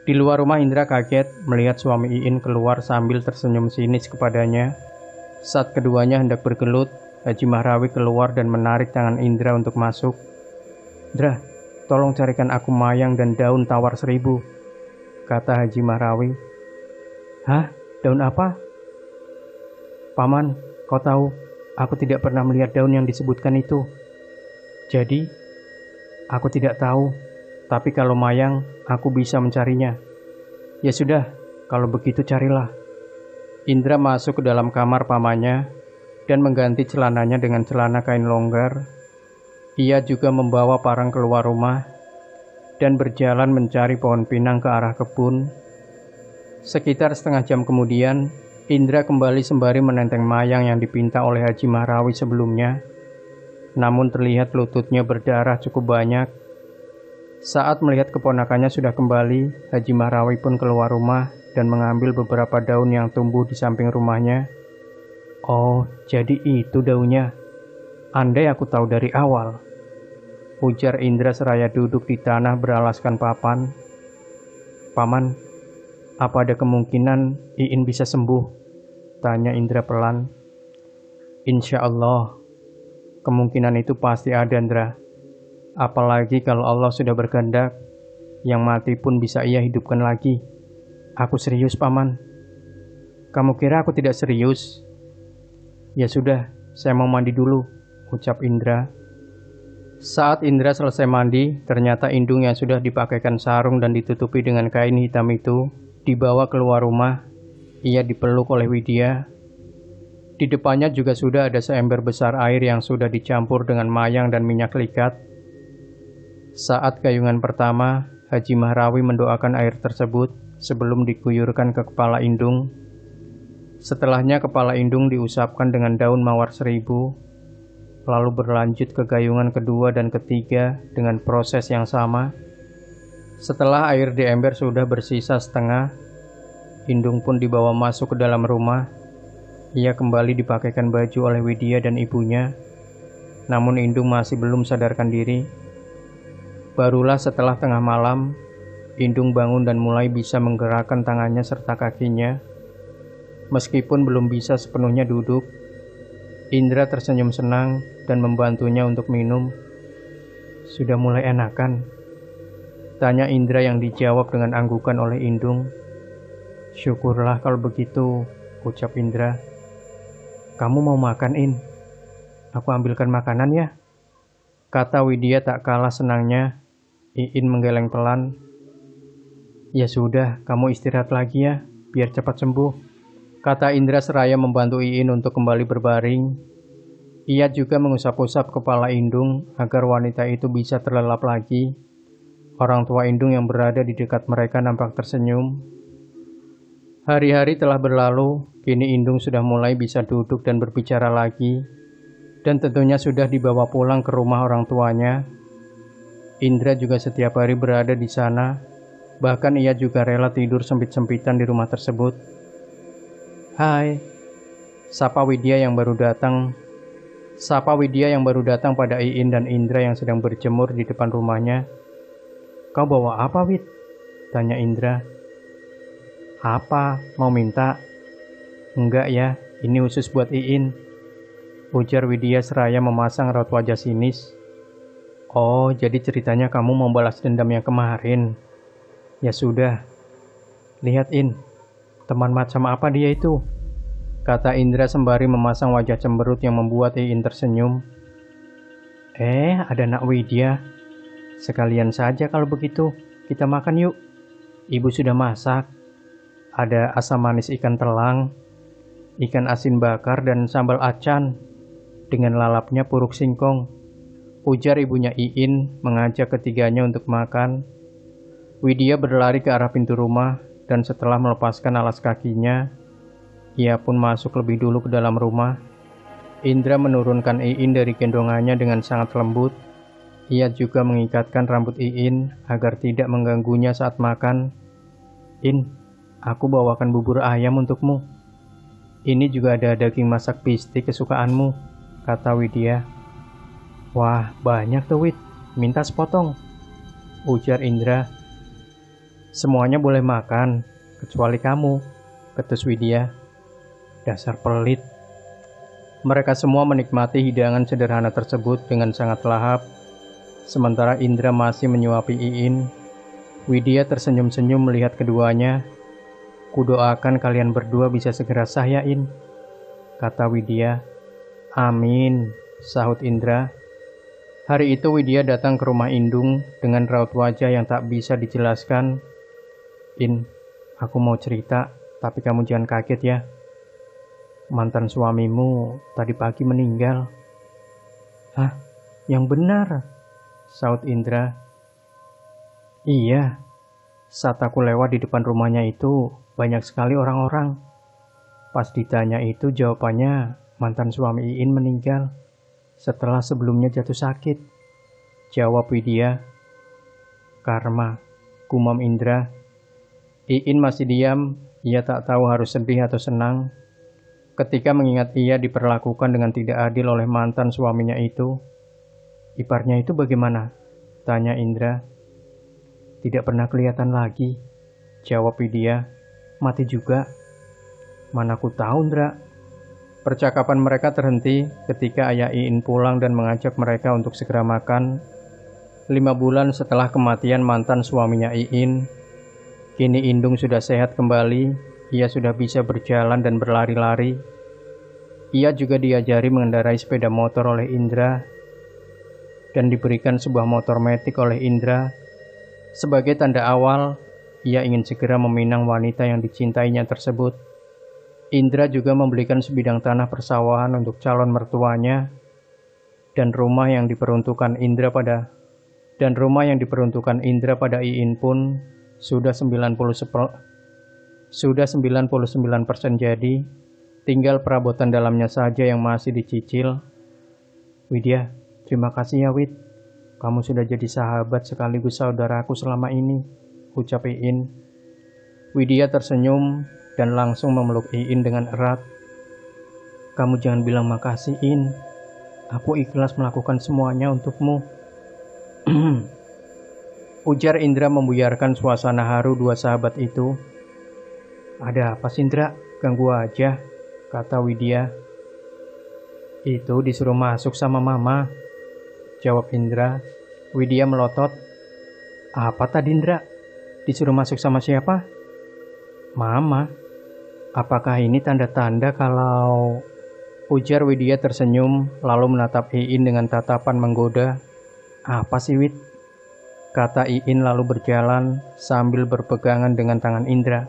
Di luar rumah Indra kaget melihat suami Iin keluar sambil tersenyum sinis kepadanya. Saat keduanya hendak bergelut, Haji Mahrawi keluar dan menarik tangan Indra untuk masuk. "Indra, tolong carikan aku mayang dan daun tawar 1000, kata Haji Mahrawi. "Hah? Daun apa?" "Paman, kau tahu, aku tidak pernah melihat daun yang disebutkan itu. Jadi, aku tidak tahu, tapi kalau mayang, aku bisa mencarinya." "Ya sudah, kalau begitu carilah." Indra masuk ke dalam kamar pamannya dan mengganti celananya dengan celana kain longgar. Ia juga membawa parang keluar rumah dan berjalan mencari pohon pinang ke arah kebun. Sekitar setengah jam kemudian, Indra kembali sembari menenteng mayang yang dipinta oleh Haji Mahrawi sebelumnya. Namun terlihat lututnya berdarah cukup banyak. Saat melihat keponakannya sudah kembali, Haji Mahrawi pun keluar rumah dan mengambil beberapa daun yang tumbuh di samping rumahnya. "Oh, jadi itu daunnya. Andai aku tahu dari awal," ujar Indra seraya duduk di tanah beralaskan papan. "Paman, apa ada kemungkinan Iin bisa sembuh?" tanya Indra pelan. "Insya Allah, kemungkinan itu pasti ada, Indra. Apalagi kalau Allah sudah berkehendak, yang mati pun bisa Ia hidupkan lagi." "Aku serius, Paman." "Kamu kira aku tidak serius?" "Ya sudah, saya mau mandi dulu," ucap Indra. Saat Indra selesai mandi, ternyata Indung yang sudah dipakaikan sarung dan ditutupi dengan kain hitam itu dibawa keluar rumah. Ia dipeluk oleh Widya. Di depannya juga sudah ada seember besar air yang sudah dicampur dengan mayang dan minyak likat. Saat gayungan pertama, Haji Mahrawi mendoakan air tersebut sebelum diguyurkan ke kepala Indung. Setelahnya kepala Indung diusapkan dengan daun mawar 1000, lalu berlanjut ke gayungan kedua dan ketiga dengan proses yang sama. Setelah air di ember sudah bersisa setengah, Indung pun dibawa masuk ke dalam rumah. Ia kembali dipakaikan baju oleh Widya dan ibunya. Namun Indung masih belum sadarkan diri. Barulah setelah tengah malam, Indung bangun dan mulai bisa menggerakkan tangannya serta kakinya. Meskipun belum bisa sepenuhnya duduk, Indra tersenyum senang dan membantunya untuk minum. "Sudah mulai enakan?" tanya Indra yang dijawab dengan anggukan oleh Indung. "Syukurlah kalau begitu," ucap Indra. "Kamu mau makan, In? Aku ambilkan makanan ya?" kata Widya tak kalah senangnya. Iin menggeleng pelan. "Ya sudah, kamu istirahat lagi ya, biar cepat sembuh," kata Indra seraya membantu Iin untuk kembali berbaring. Ia juga mengusap-usap kepala Indung agar wanita itu bisa terlelap lagi. Orang tua Indung yang berada di dekat mereka nampak tersenyum. Hari-hari telah berlalu, kini Indung sudah mulai bisa duduk dan berbicara lagi, dan tentunya sudah dibawa pulang ke rumah orang tuanya. Indra juga setiap hari berada di sana, bahkan ia juga rela tidur sempit-sempitan di rumah tersebut. "Hai," sapa Widya yang baru datang pada Iin dan Indra yang sedang berjemur di depan rumahnya. "Kau bawa apa, Wid?" tanya Indra. "Apa? Mau minta?" "Enggak ya, ini khusus buat Iin," ujar Widya seraya memasang raut wajah sinis. "Oh, jadi ceritanya kamu mau balas dendam yang kemarin? Ya sudah. Lihat, In, teman macam apa dia itu?" kata Indra sembari memasang wajah cemberut yang membuat Iin tersenyum. Ada Nak Widya. Sekalian saja kalau begitu, kita makan yuk," Ibu sudah masak. Ada asam manis ikan telang, ikan asin bakar, dan sambal acan. Dengan lalapnya puruk singkong, ujar ibunya Iin mengajak ketiganya untuk makan. Widya berlari ke arah pintu rumah dan setelah melepaskan alas kakinya, ia pun masuk lebih dulu ke dalam rumah. Indra menurunkan Iin dari gendongannya dengan sangat lembut. Ia juga mengikatkan rambut Iin agar tidak mengganggunya saat makan. "In, aku bawakan bubur ayam untukmu. Ini juga ada daging masak bistik kesukaanmu," kata Widya. "Wah, banyak tuh, Wid. Minta sepotong," ujar Indra. "Semuanya boleh makan, kecuali kamu," ketus Widya. "Dasar pelit." Mereka semua menikmati hidangan sederhana tersebut dengan sangat lahap. Sementara Indra masih menyuapi Iin, Widya tersenyum-senyum melihat keduanya. "Kudoakan kalian berdua bisa segera sah ya, In," kata Widya. "Amin," sahut Indra. Hari itu Widya datang ke rumah Indung dengan raut wajah yang tak bisa dijelaskan. "In, aku mau cerita, tapi kamu jangan kaget ya. Mantan suamimu tadi pagi meninggal." "Hah? Yang benar?" sahut Indra. "Iya, saat aku lewat di depan rumahnya itu banyak sekali orang-orang. Pas ditanya itu jawabannya mantan suami Iin meninggal setelah sebelumnya jatuh sakit," jawab Widya. "Karma," gumam Indra. Iin masih diam. Ia tak tahu harus sedih atau senang ketika mengingat ia diperlakukan dengan tidak adil oleh mantan suaminya itu. "Iparnya itu bagaimana?" tanya Indra. "Tidak pernah kelihatan lagi," jawab Widya. "Mati juga." "Mana ku tahu, Indra." Percakapan mereka terhenti ketika ayah Iin pulang dan mengajak mereka untuk segera makan. 5 bulan setelah kematian mantan suaminya Iin, kini Indung sudah sehat kembali. Ia sudah bisa berjalan dan berlari-lari. Ia juga diajari mengendarai sepeda motor oleh Indra dan diberikan sebuah motor metik oleh Indra. Sebagai tanda awal, ia ingin segera meminang wanita yang dicintainya tersebut. Indra juga membelikan sebidang tanah persawahan untuk calon mertuanya dan rumah yang diperuntukkan Indra pada Iin pun sudah 99% jadi, tinggal perabotan dalamnya saja yang masih dicicil. "Widya, terima kasih ya, Wid. Kamu sudah jadi sahabat sekaligus saudaraku selama ini," ucap Iin. Widya tersenyum dan langsung memeluk Iin dengan erat. "Kamu jangan bilang makasih, In. Aku ikhlas melakukan semuanya untukmu," ujar Indra membuyarkan suasana haru dua sahabat itu. "Ada apa sih, Indra? Ganggu aja," kata Widya. "Itu disuruh masuk sama Mama," jawab Indra. Widya melotot. "Apa tadi, Indra? Disuruh masuk sama siapa?" "Mama." "Apakah ini tanda-tanda kalau..." ujar Widya tersenyum lalu menatap Iin dengan tatapan menggoda. "Apa sih, Wid?" kata Iin lalu berjalan sambil berpegangan dengan tangan Indra.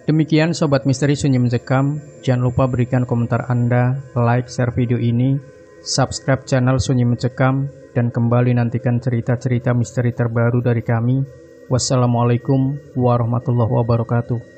Demikian Sobat Misteri Sunyi Mencekam. Jangan lupa berikan komentar Anda, like, share video ini, subscribe channel Sunyi Mencekam, dan kembali nantikan cerita-cerita misteri terbaru dari kami. Wassalamualaikum warahmatullahi wabarakatuh.